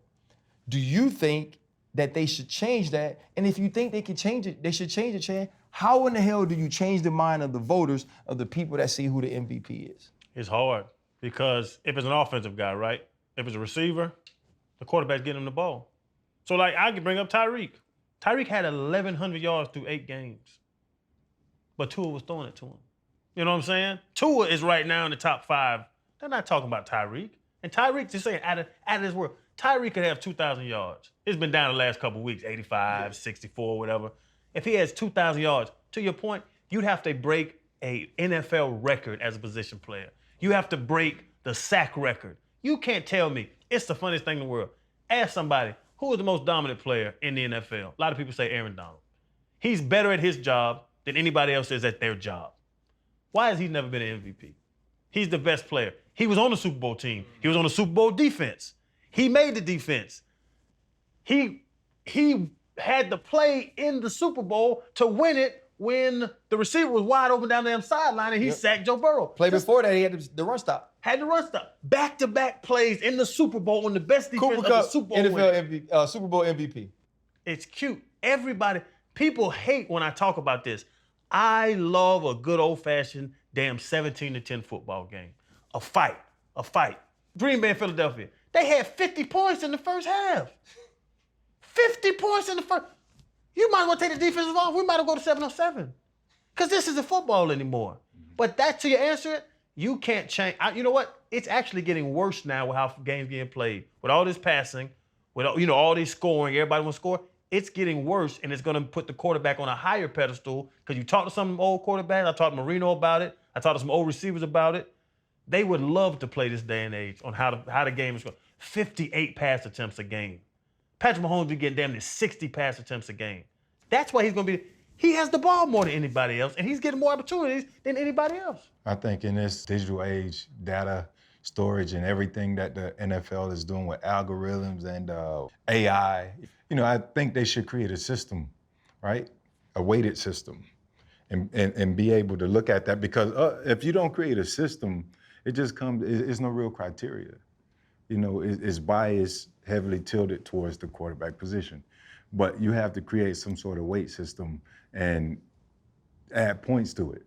Do you think that they should change that? And if you think they can change it, they should change it, Chad. How in the hell do you change the mind of the voters, of the people that see who the MVP is? It's hard because if it's an offensive guy, right? If it's a receiver, the quarterback's getting him the ball. So, like, I could bring up Tyreek. Tyreek had 1,100 yards through 8 games, but Tua was throwing it to him. You know what I'm saying? Tua is right now in the top 5. They're not talking about Tyreek. And Tyreek, just saying, out of this world, Tyreek could have 2,000 yards. It's been down the last couple of weeks, 85, 64, whatever. If he has 2,000 yards, to your point, you'd have to break a NFL record as a position player. You have to break the sack record. You can't tell me. It's the funniest thing in the world. Ask somebody, who is the most dominant player in the NFL? A lot of people say Aaron Donald. He's better at his job than anybody else is at their job. Why has he never been an MVP? He's the best player. He was on the Super Bowl team. He was on the Super Bowl defense. He made the defense. He had to play in the Super Bowl to win it when the receiver was wide open down the damn sideline and he sacked Joe Burrow. Before that, he had the run stop. Had the run stop. Back-to-back plays in the Super Bowl on the best defense of the Super Bowl NFL Super Bowl MVP. It's cute. People hate when I talk about this. I love a good old-fashioned damn 17-10 football game. A fight. Green Bay and Philadelphia. They had 50 points in the first half. 50 points in the first. You might as well take the defensive off. We might as well go to 7-on-7. Because this isn't football anymore. But that, to your answer, you can't change. You know what? It's actually getting worse now with how games getting played. With all this passing, with all this scoring, everybody wants to score. It's getting worse, and it's going to put the quarterback on a higher pedestal. Because you talk to some old quarterbacks. I talked to Marino about it. I talked to some old receivers about it. They would love to play this day and age on how the game is going. 58 pass attempts a game. Patrick Mahomes be getting damn near 60 pass attempts a game. That's why he's going to be. He has the ball more than anybody else, and he's getting more opportunities than anybody else. I think in this digital age, data storage and everything that the NFL is doing with algorithms and AI, I think they should create a system, right? A weighted system, and be able to look at that, because if you don't create a system, it's no real criteria, is biased, heavily tilted towards the quarterback position. But you have to create some sort of weight system and add points to it,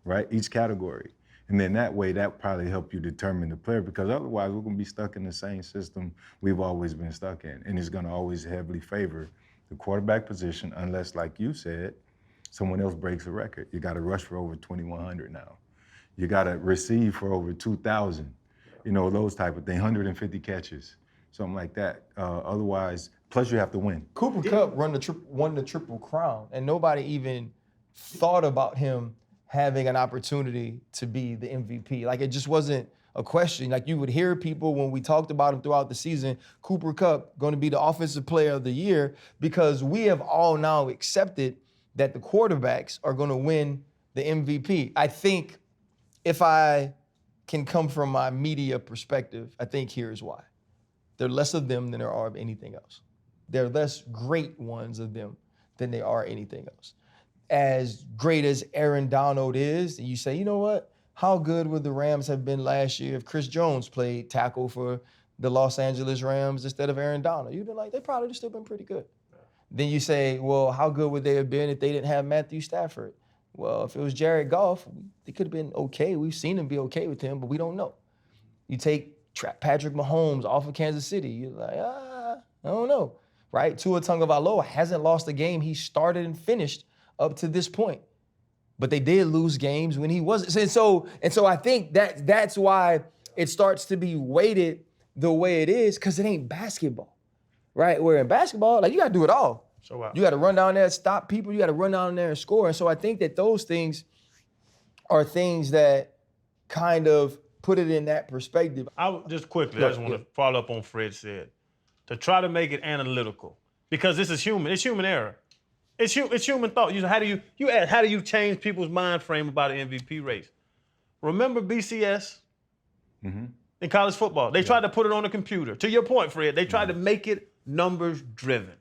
right? Each category. And then that way, that probably help you determine the player, because otherwise we're gonna be stuck in the same system we've always been stuck in. And it's gonna always heavily favor the quarterback position, unless, like you said, someone else breaks a record. You gotta rush for over 2,100 now. You gotta receive for over 2,000, those type of things, 150 catches, something like that. Otherwise, plus you have to win. Cooper Kupp won the Triple Crown, and nobody even thought about him having an opportunity to be the MVP. Like, it just wasn't a question. Like, you would hear people when we talked about him throughout the season, Cooper Kupp going to be the offensive player of the year, because we have all now accepted that the quarterbacks are going to win the MVP. I think if I can come from my media perspective, I think here's why. There are less of them than there are of anything else. There are less great ones of them than there are anything else. As great as Aaron Donald is, and you say, you know what? How good would the Rams have been last year if Chris Jones played tackle for the Los Angeles Rams instead of Aaron Donald? You'd be like, they probably still been pretty good. Then you say, well, how good would they have been if they didn't have Matthew Stafford? Well, if it was Jared Goff, they could have been okay. We've seen them be okay with him, but we don't know. You take Patrick Mahomes off of Kansas City, you're like, I don't know, right? Tua Tagovailoa hasn't lost a game he started and finished up to this point. But they did lose games when he wasn't. And so I think that's why it starts to be weighted the way it is, because it ain't basketball, right? Where in basketball, like, you got to do it all. So you got to run down there, stop people. You got to run down there and score. And so I think that those things are things that kind of put it in that perspective. I just want to follow up on Fred said, to try to make it analytical, because this is human. It's human error. It's human thought. How do you change people's mind frame about an MVP race? Remember BCS in college football? They tried to put it on a computer. To your point, Fred, they tried to make it numbers driven.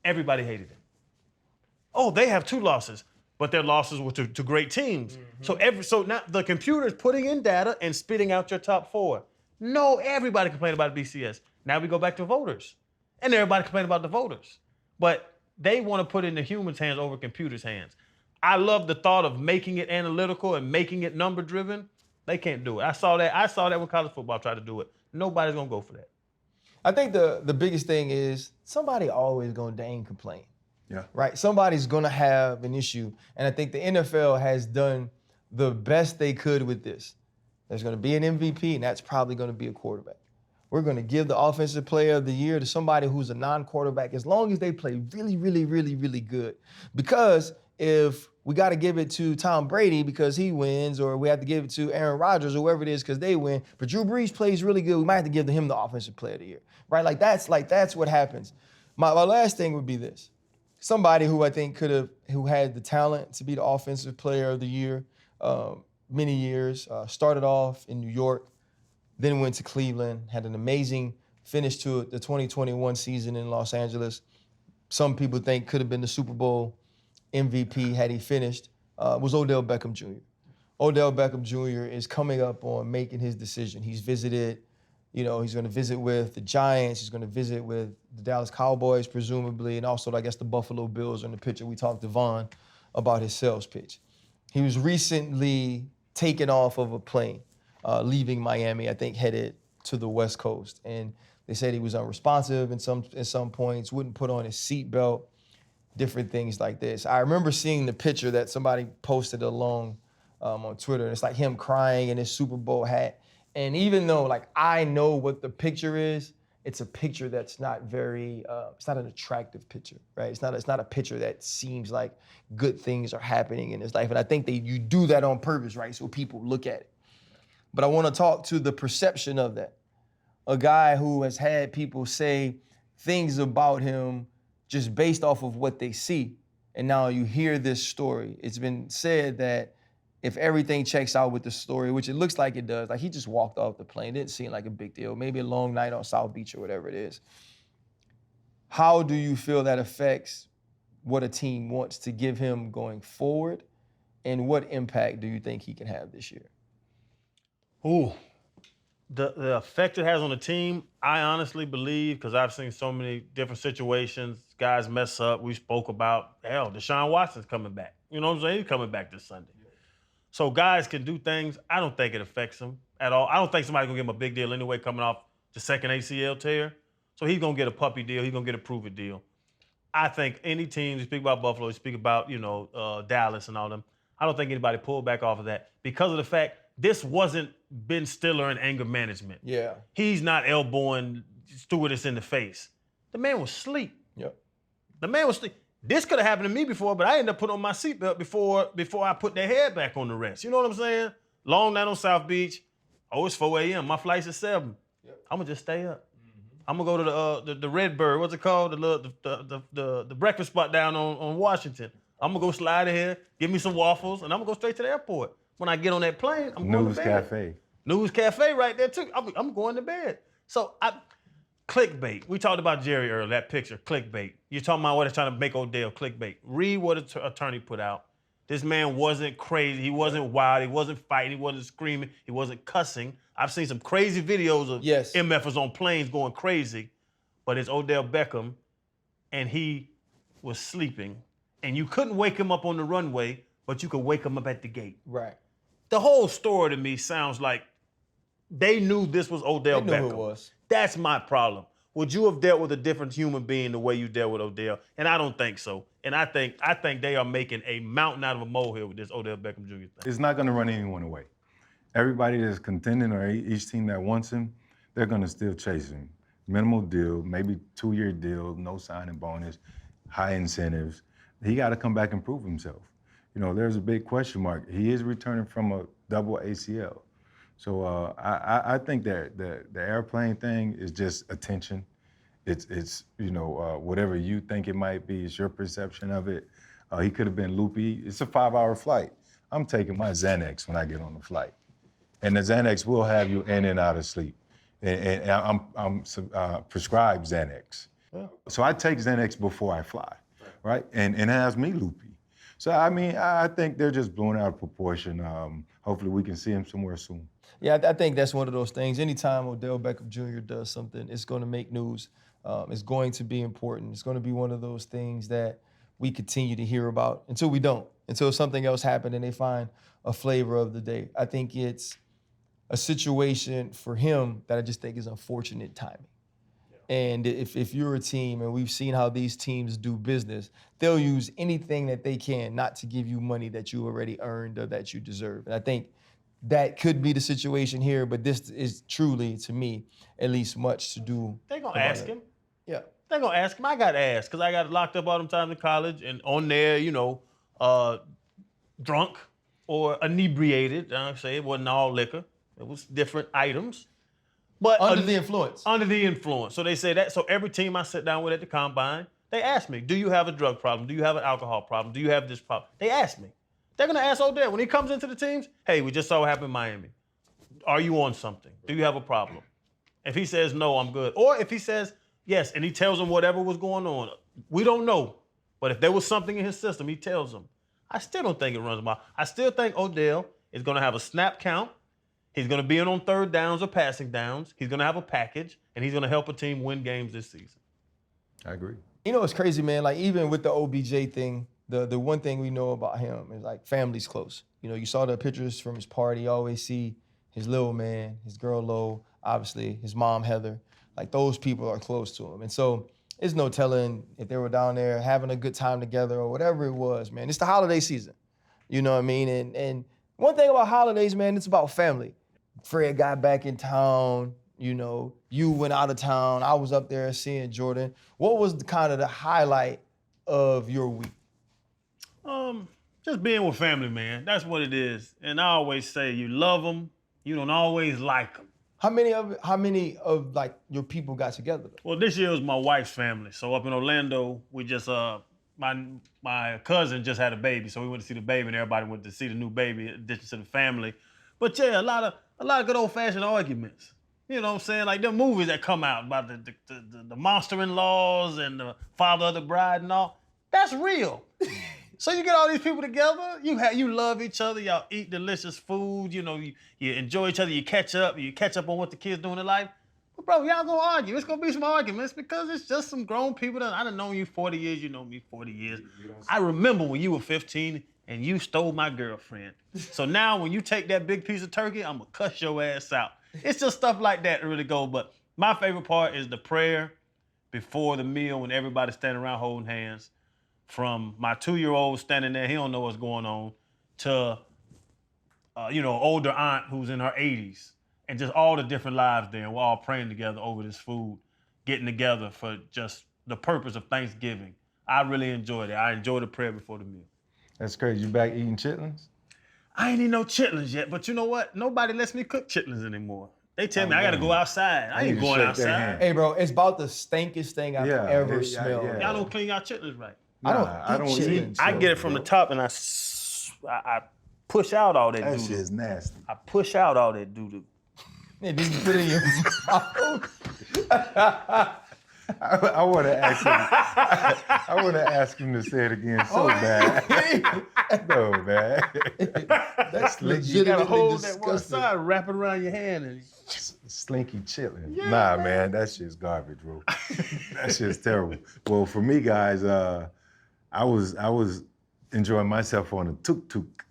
Everybody hated it. Oh, they have 2 losses, but their losses were to great teams. So now the computer's putting in data and spitting out your top 4. No, everybody complained about BCS. Now we go back to voters, and everybody complained about the voters. But they want to put it in the humans' hands over computers' hands. I love the thought of making it analytical and making it number-driven. They can't do it. I saw that when college football tried to do it. Nobody's going to go for that. I think the biggest thing is somebody always going to dang complain. Yeah. Right? Somebody's going to have an issue. And I think the NFL has done the best they could with this. There's going to be an MVP, and that's probably going to be a quarterback. We're going to give the offensive player of the year to somebody who's a non-quarterback, as long as they play really, really, really, really good. Because if we got to give it to Tom Brady because he wins, or we have to give it to Aaron Rodgers or whoever it is because they win, but Drew Brees plays really good, we might have to give him the offensive player of the year, right? That's what happens. My last thing would be this. Somebody who I think who had the talent to be the offensive player of the year many years, started off in New York, then went to Cleveland, had an amazing finish to the 2021 season in Los Angeles. Some people think could have been the Super Bowl MVP had he finished, was Odell Beckham Jr. Odell Beckham Jr. is coming up on making his decision. He's visited, he's going to visit with the Giants. He's going to visit with the Dallas Cowboys, presumably, and also, I guess, the Buffalo Bills are in the picture. We talked to Vaughn about his sales pitch. He was recently taken off of a plane, leaving Miami, I think headed to the West Coast. And they said he was unresponsive at some points, wouldn't put on his seatbelt, different things like this. I remember seeing the picture that somebody posted along on Twitter, and it's like him crying in his Super Bowl hat. And even though, I know what the picture is, it's a picture that's not very, it's not an attractive picture, right? It's not a picture that seems like good things are happening in his life. And I think you do that on purpose, right? So people look at it. But I want to talk to the perception of that. A guy who has had people say things about him just based off of what they see. And now you hear this story. It's been said that if everything checks out with the story, which it looks like it does, like he just walked off the plane, it didn't seem like a big deal, maybe a long night on South Beach or whatever it is. How do you feel that affects what a team wants to give him going forward? And what impact do you think he can have this year? Ooh, The effect it has on the team, I honestly believe, because I've seen so many different situations, guys mess up. We spoke about, hell, Deshaun Watson's coming back. You know what I'm saying? He's coming back this Sunday. So guys can do things. I don't think it affects them at all. I don't think somebody's going to give him a big deal anyway coming off the second ACL tear. So he's going to get a puppy deal. He's going to get a prove-it deal. I think any team, you speak about Buffalo, you speak about, Dallas and all them, I don't think anybody pulled back off of that because of the fact this wasn't Ben Stiller and anger management. Yeah. He's not elbowing stewardess in the face. The man was asleep. Yep. The man was asleep. This could have happened to me before, but I ended up putting on my seatbelt before I put their head back on the rest. You know what I'm saying? Long night on South Beach. Oh, it's 4 a.m. My flight's at 7. Yep. I'm gonna just stay up. I'm gonna go to the Red Bird. What's it called? The breakfast spot down on Washington. I'm gonna go slide in here, give me some waffles, and I'm gonna go straight to the airport. When I get on that plane, I'm going to bed. Cafe. News Cafe right there too. I'm going to bed. So clickbait. We talked about Jerry earlier, that picture, clickbait. You're talking about what they're trying to make Odell clickbait. Read what the attorney put out. This man wasn't crazy. He wasn't wild. He wasn't fighting. He wasn't screaming. He wasn't cussing. I've seen some crazy videos of MFers on planes going crazy, but it's Odell Beckham, and he was sleeping, and you couldn't wake him up on the runway, but you could wake him up at the gate. Right. The whole story to me sounds like they knew this was Odell Beckham. They knew who it was. That's my problem. Would you have dealt with a different human being the way you dealt with Odell? And I don't think so. And I think they are making a mountain out of a molehill with this Odell Beckham Jr. thing. It's not going to run anyone away. Everybody that's contending or each team that wants him, they're going to still chase him. Minimal deal, maybe 2-year deal, no signing bonus, high incentives. He got to come back and prove himself. There's a big question mark. He is returning from a double ACL. So I think that the airplane thing is just attention. It's whatever you think it might be, it's your perception of it. He could have been loopy. It's a 5-hour flight. I'm taking my Xanax when I get on the flight. And the Xanax will have you in and out of sleep. And I'm prescribed Xanax. Yeah. So I take Xanax before I fly, right? And it has me loopy. So, I think they're just blown out of proportion. Hopefully we can see him somewhere soon. Yeah, I think that's one of those things. Anytime Odell Beckham Jr. does something, it's going to make news. It's going to be important. It's going to be one of those things that we continue to hear about until we don't, until something else happened and they find a flavor of the day. I think it's a situation for him that I just think is unfortunate timing. And if you're a team, and we've seen how these teams do business, they'll use anything that they can not to give you money that you already earned or that you deserve. And I think that could be the situation here, but this is truly, to me, at least much to do. They're going to ask him. Yeah. They're going to ask him. I got asked because I got locked up all them times in college and on there, drunk or inebriated. I say it wasn't all liquor. It was different items. But under the influence. Under the influence. So they say that. So every team I sit down with at the combine, they ask me, do you have a drug problem? Do you have an alcohol problem? Do you have this problem? They ask me. They're going to ask Odell. When he comes into the teams, hey, we just saw what happened in Miami. Are you on something? Do you have a problem? If he says no, I'm good. Or if he says yes, and he tells them whatever was going on, we don't know. But if there was something in his system, he tells them. I still don't think it runs him out. I still think Odell is going to have a snap count. He's going to be in on third downs or passing downs. He's going to have a package, and he's going to help a team win games this season. I agree. It's crazy, man. Like, even with the OBJ thing, the one thing we know about him is, like, family's close. You saw the pictures from his party. You always see his little man, his girl Lo, obviously, his mom Heather. Like, those people are close to him. And so there's no telling if they were down there having a good time together or whatever it was, man. It's the holiday season. You know what I mean? And one thing about holidays, man, it's about family. Fred got back in town, you went out of town. I was up there seeing Jordan. What was the highlight of your week? Just being with family, man. That's what it is. And I always say you love them, you don't always like them. How many of like your people got together? Well, this year was my wife's family. So up in Orlando, we just my cousin just had a baby, so we went to see the baby, and everybody went to see the new baby in addition to the family. But yeah, a lot of good old-fashioned arguments. You know what I'm saying? Like them movies that come out about the monster-in-laws and the father of the bride and all. That's real. So you get all these people together, you love each other, y'all eat delicious food, you know, you enjoy each other, you catch up on what the kids doing in life. But bro, y'all gonna argue. It's gonna be some arguments because it's just some grown people that I done known you 40 years, you know me 40 years. I remember when you were 15 and you stole my girlfriend. So now when you take that big piece of turkey, I'm gonna cuss your ass out. It's just stuff like that really go. But my favorite part is the prayer before the meal when everybody's standing around holding hands. From my 2-year-old standing there, he don't know what's going on, to older aunt who's in her 80s, and just all the different lives there. And we're all praying together over this food, getting together for just the purpose of Thanksgiving. I really enjoyed it. I enjoyed the prayer before the meal. That's crazy. You back eating chitlins? I ain't eating no chitlins yet, but you know what? Nobody lets me cook chitlins anymore. They tell me I gotta go outside. I ain't going outside. Hey, bro, it's about the stinkest thing I've ever smelled. Yeah. Y'all don't clean y'all chitlins right. I don't eat. I get it from the top and I push out all that That doo-doo. shit's nasty. I push out all that doo-doo. And then you put it in your mouth. I want to ask him. I want to ask him to say it again so bad. No, man. That's You legitimately gotta hold that one disgusting. side, wrap it around your hand, and Slinky chitlin. Yeah, Nah, man, that shit's garbage, bro. That shit's terrible. Well, for me, guys, I was enjoying myself on a tuk-tuk.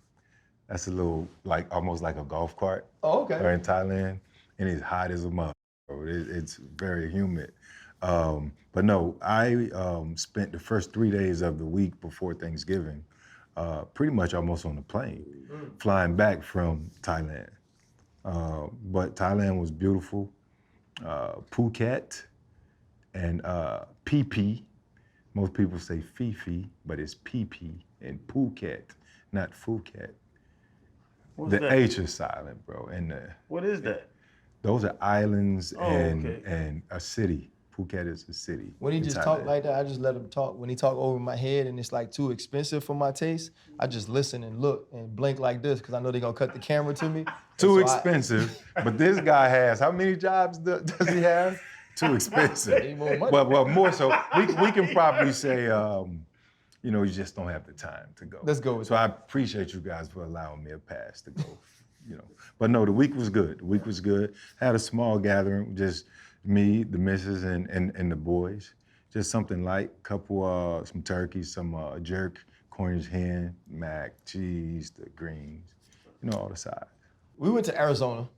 That's a little, almost like a golf cart. Oh, okay. Or in Thailand, and it's hot as a mother. It's very humid. But no, I spent the first 3 days of the week before Thanksgiving pretty much almost on the plane, flying back from Thailand. But Thailand was beautiful. Phuket and Phi Phi. Most people say Fifi, but it's Phi Phi in Phuket, not Phuket. what's The that? H is silent, bro. And What is that? those are islands okay. and a city. Phuket is a city. When he in just Thailand. talk like that, I just let him talk. When he talk over my head and it's like too expensive for my taste, I just listen and look and blink like this because I know they're gonna cut the camera to me. Too expensive, but this guy has, how many jobs does he have? Too expensive. Need more money. Well, more so, we can probably say, you just don't have the time to go. Let's go with So I appreciate you guys for allowing me a pass to go, But no, the week was good. The week was good. Had a small gathering, just me, the missus, and the boys. Just something light, some turkey, some jerk, Cornish hen, mac, cheese, the greens, all the sides. We went to Arizona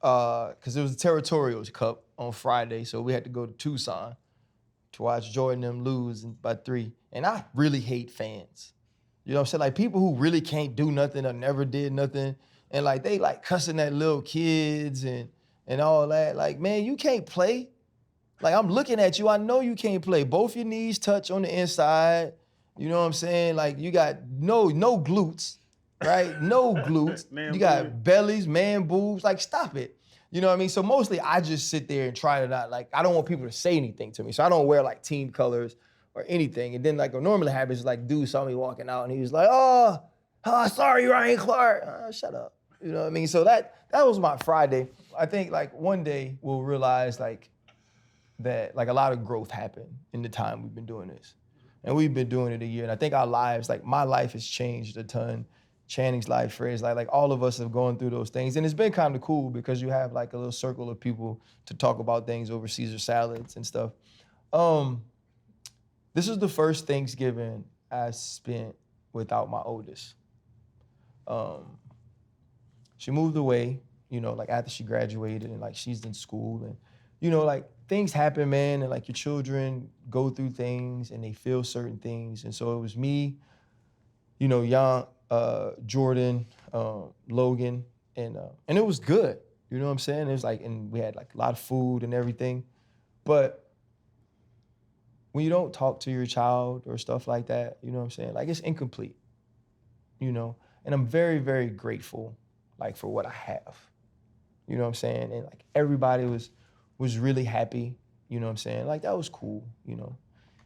because it was the Territorials Cup on Friday, so we had to go to Tucson to watch Jordan them lose by 3. And I really hate fans. You know what I'm saying? Like people who really can't do nothing or never did nothing, and they cussing at little kids and all that. Like, man, you can't play. Like, I'm looking at you, I know you can't play. Both your knees touch on the inside. You know what I'm saying? Like, you got no glutes, right? No glutes. Man You got boobs. bellies, man boobs. Like, stop it. You know what I mean? So mostly I just sit there and try to not, I don't want people to say anything to me. So I don't wear team colors or anything. And then what normally happens is dude saw me walking out and he was like, oh, sorry, Ryan Clark. Shut up. You know what I mean? So that was my Friday. I think one day we'll realize that a lot of growth happened in the time we've been doing this. And we've been doing it a year. And I think our lives, my life has changed a ton. Channing's life, Fred's like all of us have gone through those things. And it's been kind of cool because you have a little circle of people to talk about things over Caesar salads and stuff. This is the first Thanksgiving I spent without my oldest. She moved away, after she graduated and she's in school and, things happen, man, and your children go through things and they feel certain things. And so it was me, young, Jordan, Logan, and it was good. You know what I'm saying? It was and we had a lot of food and everything. But when you don't talk to your child or stuff like that, you know what I'm saying? It's incomplete, And I'm very, very grateful, for what I have. You know what I'm saying? And everybody was really happy, you know what I'm saying? That was cool,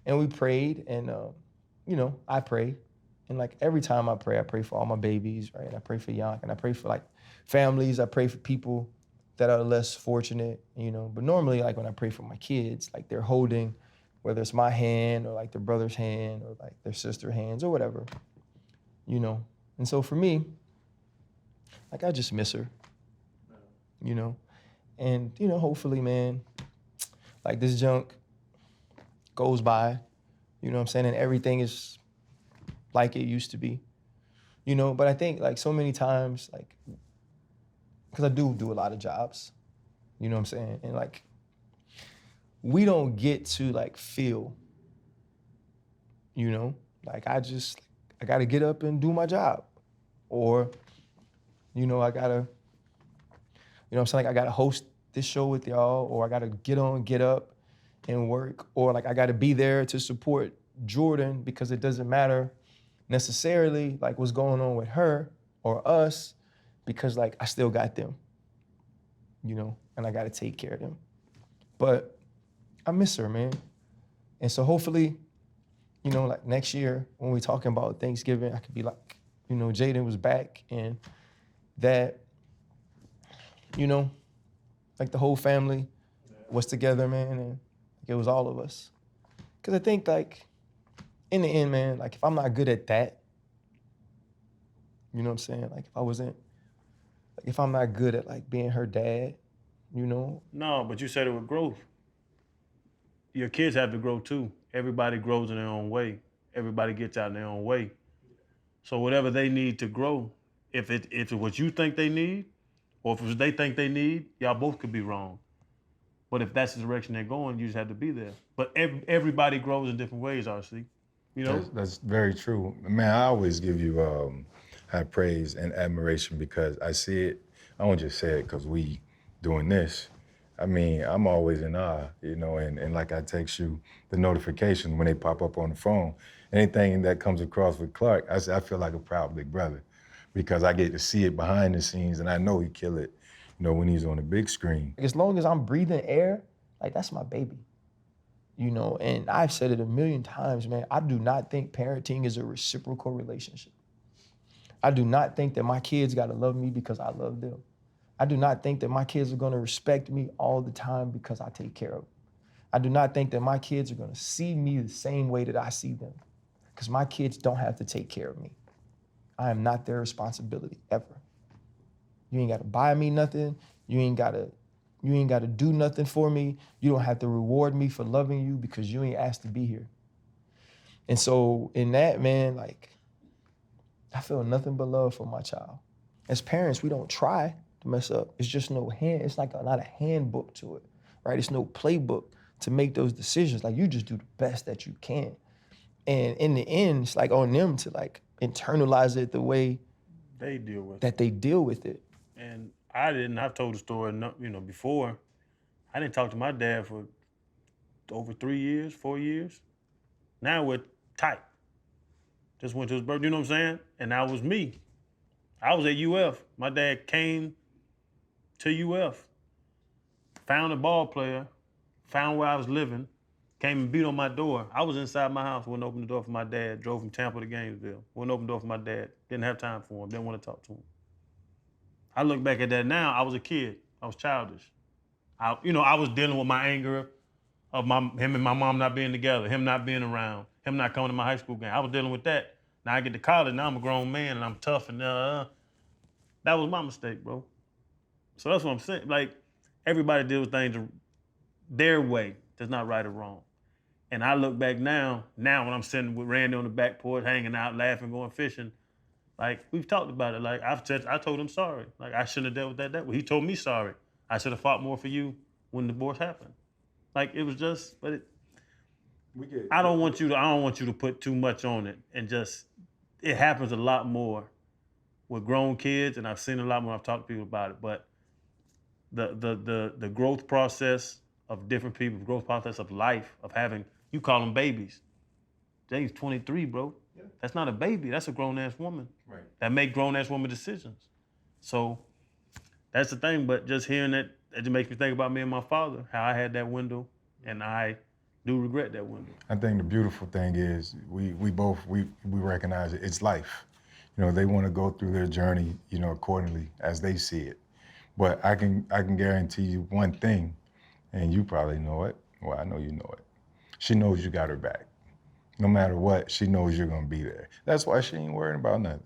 And we prayed and, I pray. And every time I pray for all my babies, right? I pray for Yank and I pray for families. I pray for people that are less fortunate, But normally when I pray for my kids, they're holding whether it's my hand or like their brother's hand or like their sister's hands or whatever, you know. And so for me, like I just miss her, you know. And, you know, hopefully, man, like this junk goes by, you know what I'm saying, and everything is like it used to be, you know. But I think like so many times, like, because I do a lot of jobs, you know what I'm saying, and like we don't get to like feel, you know, like I gotta get up and do my job, or, you know, I gotta, you know what I'm saying, like I gotta host this show with y'all, or I gotta get up and work, or like I gotta be there to support Jordan because it doesn't matter necessarily like what's going on with her or us, because like I still got them, you know, and I gotta take care of them. But I miss her, man. And so hopefully, you know, like next year when we're talking about Thanksgiving, I could be like, you know, Jaden was back and that, you know, like the whole family was together, man, and it was all of us. Because I think like in the end, man, like if I'm not good at that, you know what I'm saying? Like if I'm not good at like being her dad, you know? No, but you said it with growth. Your kids have to grow too. Everybody grows in their own way. Everybody gets out in their own way. So whatever they need to grow, if it's what you think they need, or if it's what they think they need, y'all both could be wrong. But if that's the direction they're going, you just have to be there. But everybody grows in different ways, RC. You know? That's very true. Man, I always give you high praise and admiration because I see it. I don't just say it because we doing this. I mean, I'm always in awe, you know, and like I text you the notification when they pop up on the phone. Anything that comes across with Clark, I feel like a proud big brother because I get to see it behind the scenes and I know he kill it, you know, when he's on the big screen. As long as I'm breathing air, like that's my baby, you know. And I've said it a million times, man, I do not think parenting is a reciprocal relationship. I do not think that my kids gotta love me because I love them. I do not think that my kids are gonna respect me all the time because I take care of them. I do not think that my kids are gonna see me the same way that I see them, because my kids don't have to take care of me. I am not their responsibility, ever. You ain't gotta buy me nothing. You ain't gotta do nothing for me. You don't have to reward me for loving you because you ain't asked to be here. And so in that, man, like, I feel nothing but love for my child. As parents, we don't try to mess up. It's just it's like not a handbook to it, right? It's no playbook to make those decisions. Like you just do the best that you can. And in the end, it's like on them to like internalize it the way They deal with that they deal with it. And I've told the story, you know, before. I didn't talk to my dad for over 3 years, 4 years. Now we're tight. Just went to his birthday, you know what I'm saying? And that was me. I was at UF. My dad came to UF, found a ball player, found where I was living, came and beat on my door. I was inside my house, wouldn't open the door for my dad, drove from Tampa to Gainesville, wouldn't open the door for my dad, didn't have time for him, didn't want to talk to him. I look back at that now, I was a kid, I was childish. I was dealing with my anger of him and my mom not being together, him not being around, him not coming to my high school game. I was dealing with that. Now I get to college, now I'm a grown man and I'm tough and that was my mistake, bro. So that's what I'm saying. Like, everybody deals with things their way. That's not right or wrong. And I look back now when I'm sitting with Randy on the back porch, hanging out, laughing, going fishing, like, we've talked about it. Like, I told him sorry. Like, I shouldn't have dealt with that way. He told me sorry. I should have fought more for you when the divorce happened. Like, it was just, I don't want you to put too much on it and it happens a lot more with grown kids, and I've seen a lot more. I've talked to people about it, but the growth process of different people, growth process of life, of having, you call them babies. James 23, bro. Yeah. That's not a baby. That's a grown-ass woman. Right. That make grown-ass woman decisions. So that's the thing, but just hearing that, it just makes me think about me and my father, how I had that window, and I do regret that window. I think the beautiful thing is we both recognize it. It's life. You know, they want to go through their journey, you know, accordingly as they see it. But I can guarantee you one thing, and you probably know it. Well, I know you know it. She knows you got her back. No matter what, she knows you're gonna be there. That's why she ain't worrying about nothing.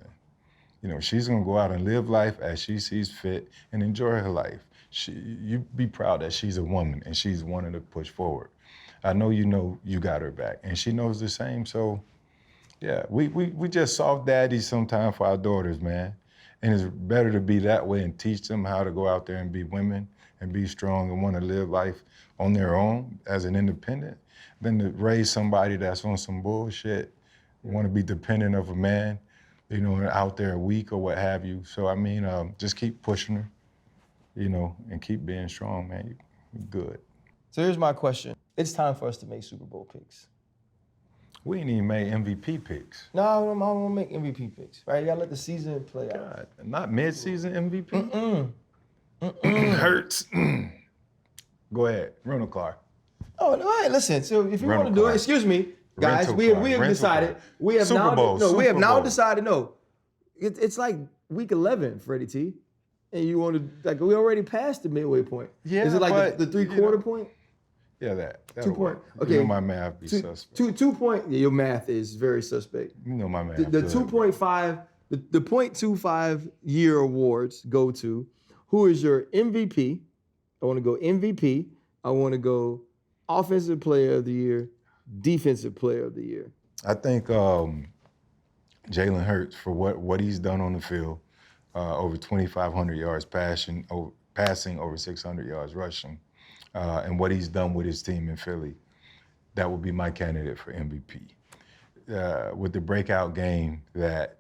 You know, she's gonna go out and live life as she sees fit and enjoy her life. You be proud that she's a woman and she's wanting to push forward. I know you got her back, and she knows the same. So, yeah, we just soft daddies sometimes for our daughters, man. And it's better to be that way and teach them how to go out there and be women and be strong and want to live life on their own as an independent than to raise somebody that's on some bullshit, want to be dependent of a man, you know, out there weak or what have you. So, I mean, just keep pushing her, you know, and keep being strong, man. You're good. So here's my question. It's time for us to make Super Bowl picks. We ain't even made MVP picks. No, I don't want to make MVP picks, right? You gotta let the season play out. God, not mid-season MVP? Hurts. Go ahead, rental car. Oh, no, hey, listen. So if you want to Rental do car. it, excuse me, guys, Rental we have car. decided. Rental car. We have Super now. Bowl, No, we have Super now Bowl. decided. No, it's like week 11, Freddie T. And you want to like we already passed the midway point. Yeah, is it like but, the 3/4 know, point? Yeah, that'll 2 point. work. Okay, You know my math be suspect. 2 point. Yeah, your math is very suspect. You know my math. The good. 2.5, the 0.25 year awards go to who is your MVP. I want to go MVP. I want to go offensive player of the year, defensive player of the year. I think Jalen Hurts for what he's done on the field, over 2,500 yards passing, over 600 yards rushing, and what he's done with his team in Philly, that would be my candidate for MVP. With the breakout game that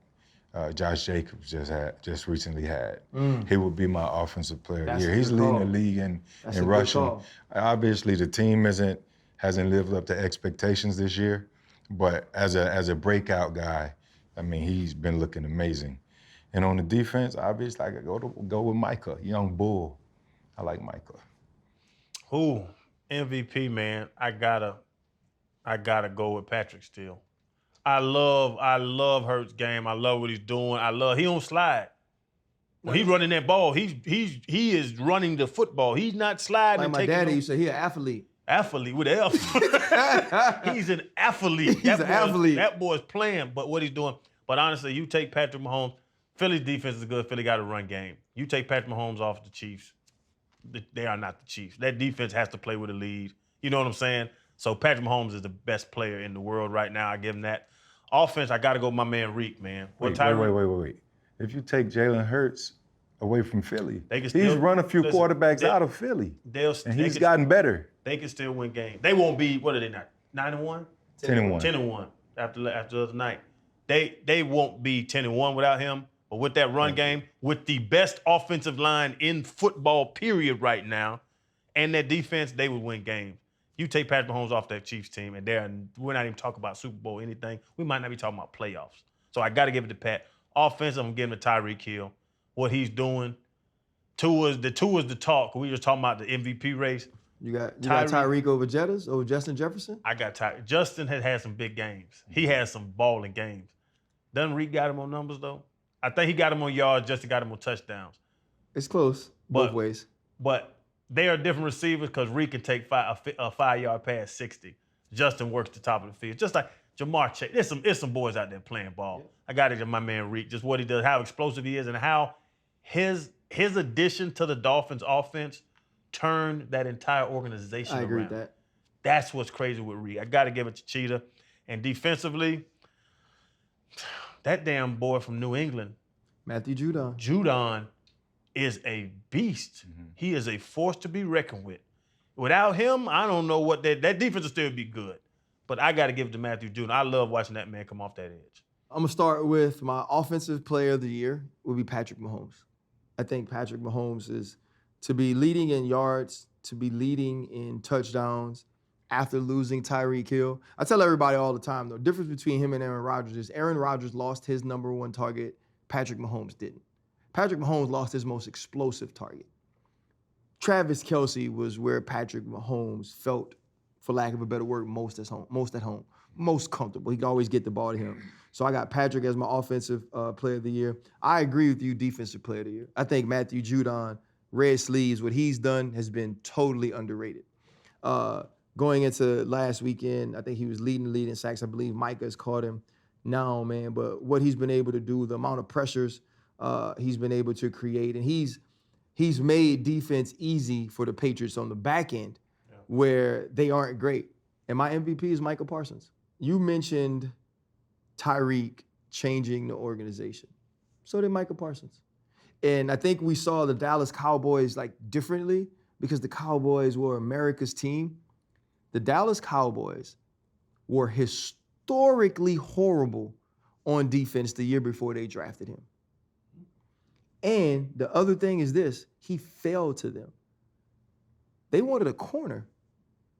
Josh Jacobs just recently had, he would be my offensive player of the year. He's leading the league in rushing. Obviously, the team hasn't lived up to expectations this year, but as a breakout guy, I mean, he's been looking amazing. And on the defense, obviously, I could go with Micah, young bull. I like Micah. Who MVP, man? I gotta go with Patrick still. I love Hurts' game. I love what he's doing. He don't slide. When he's running that ball, he is running the football. He's not sliding. Like my daddy used to say, he an athlete. Athlete with an F. He's an athlete. He's an athlete. That boy's playing, but what he's doing. But honestly, you take Patrick Mahomes. Philly's defense is good. Philly got a run game. You take Patrick Mahomes off the Chiefs. They are not the Chiefs. That defense has to play with a lead. You know what I'm saying? So Patrick Mahomes is the best player in the world right now. I give him that. Offense, I got to go with my man Reek, man. Wait. If you take Jalen Hurts away from Philly, he's run a few quarterbacks out of Philly, and he's gotten better. They can still win games. They won't be, what are they not, 9-1? 10-1. 10-1 after the other night. They won't be 10-1 without him, but with that run game, with the best offensive line in football, period, right now, and that defense, they would win games. You take Patrick Mahomes off that Chiefs team, and we're not even talking about Super Bowl or anything. We might not be talking about playoffs. So I got to give it to Pat. Offensive, I'm giving it to Tyreek Hill. What he's doing. Two is the talk. We were just talking about the MVP race. You got Tyreek over Justin Jefferson? I got Tyreek. Justin has had some big games. He has some balling games. Doesn't Reek got him on numbers, though? I think he got him on yards. Justin got him on touchdowns. It's close, both ways. But they are different receivers because Reek can take a 5-yard pass 60. Justin works the top of the field. Just like Jamar Chase. There's some boys out there playing ball. Yeah. I got it to my man Reek, just what he does, how explosive he is, and how his addition to the Dolphins offense turned that entire organization around. I agree with that. That's what's crazy with Reek. I got to give it to Cheetah. And defensively, that damn boy from New England, Matthew Judon. Judon is a beast. Mm-hmm. He is a force to be reckoned with. Without him, I don't know what that defense will still be good. But I got to give it to Matthew Judon. I love watching that man come off that edge. I'm going to start with my offensive player of the year will be Patrick Mahomes. I think Patrick Mahomes is to be leading in yards, to be leading in touchdowns after losing Tyreek Hill. I tell everybody all the time, though, the difference between him and Aaron Rodgers is Aaron Rodgers lost his number one target. Patrick Mahomes didn't. Patrick Mahomes lost his most explosive target. Travis Kelce was where Patrick Mahomes felt, for lack of a better word, most at home, most comfortable. He could always get the ball to him. So I got Patrick as my offensive player of the year. I agree with you, defensive player of the year. I think Matthew Judon, red sleeves, what he's done has been totally underrated. going into last weekend, I think he was leading the lead in sacks. I believe Micah's caught him now, man. But what he's been able to do, the amount of pressures he's been able to create, and he's made defense easy for the Patriots on the back end where they aren't great. And my MVP is Micah Parsons. You mentioned Tyreek changing the organization. So did Micah Parsons. And I think we saw the Dallas Cowboys like differently because the Cowboys were America's team. The Dallas Cowboys were historically horrible on defense the year before they drafted him. And the other thing is this, he fell to them. They wanted a corner.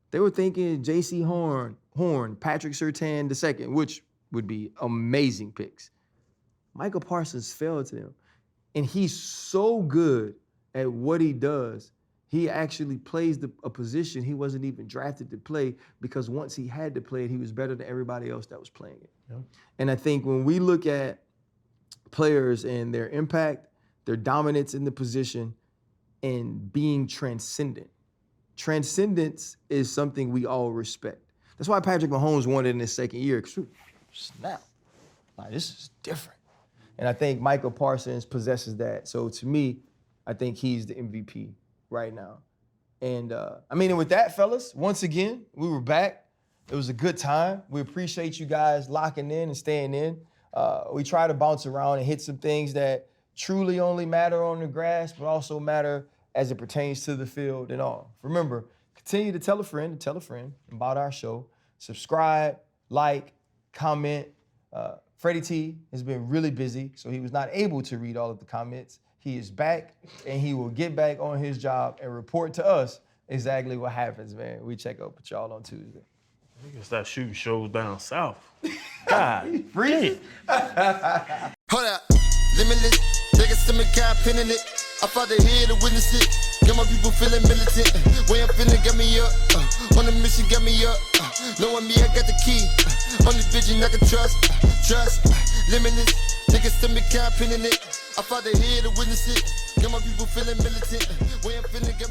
They were thinking J.C. Horn, Patrick Surtain II, which would be amazing picks. Micah Parsons fell to them. And he's so good at what he does, he actually plays a position he wasn't even drafted to play because once he had to play it, he was better than everybody else that was playing it. Yeah. And I think when we look at players and their impact, their dominance in the position, and being transcendent. Transcendence is something we all respect. That's why Patrick Mahomes won it in his second year. Snap. Like, this is different. And I think Micah Parsons possesses that. So to me, I think he's the MVP right now. And and with that, fellas, once again, we were back. It was a good time. We appreciate you guys locking in and staying in. We try to bounce around and hit some things that truly only matter on the grass, but also matter as it pertains to the field and all. Remember, continue to tell a friend about our show. Subscribe, like, comment. Freddie T has been really busy, so he was not able to read all of the comments. He is back, and he will get back on his job and report to us exactly what happens, man. We check up with y'all on Tuesday. We can start shooting shows down south. God, free. Hold up, limitless. Take a stomach, got pinning it. I fought the head to witness it. Got my people feeling militant. Way I'm feeling got me up. On the mission got me up. Knowing me, I got the key. Only vision I can trust. Trust. Limitless. Take a stomach, got pinning it. I fought the head to witness it. Got my people feeling militant. Way I'm feeling got me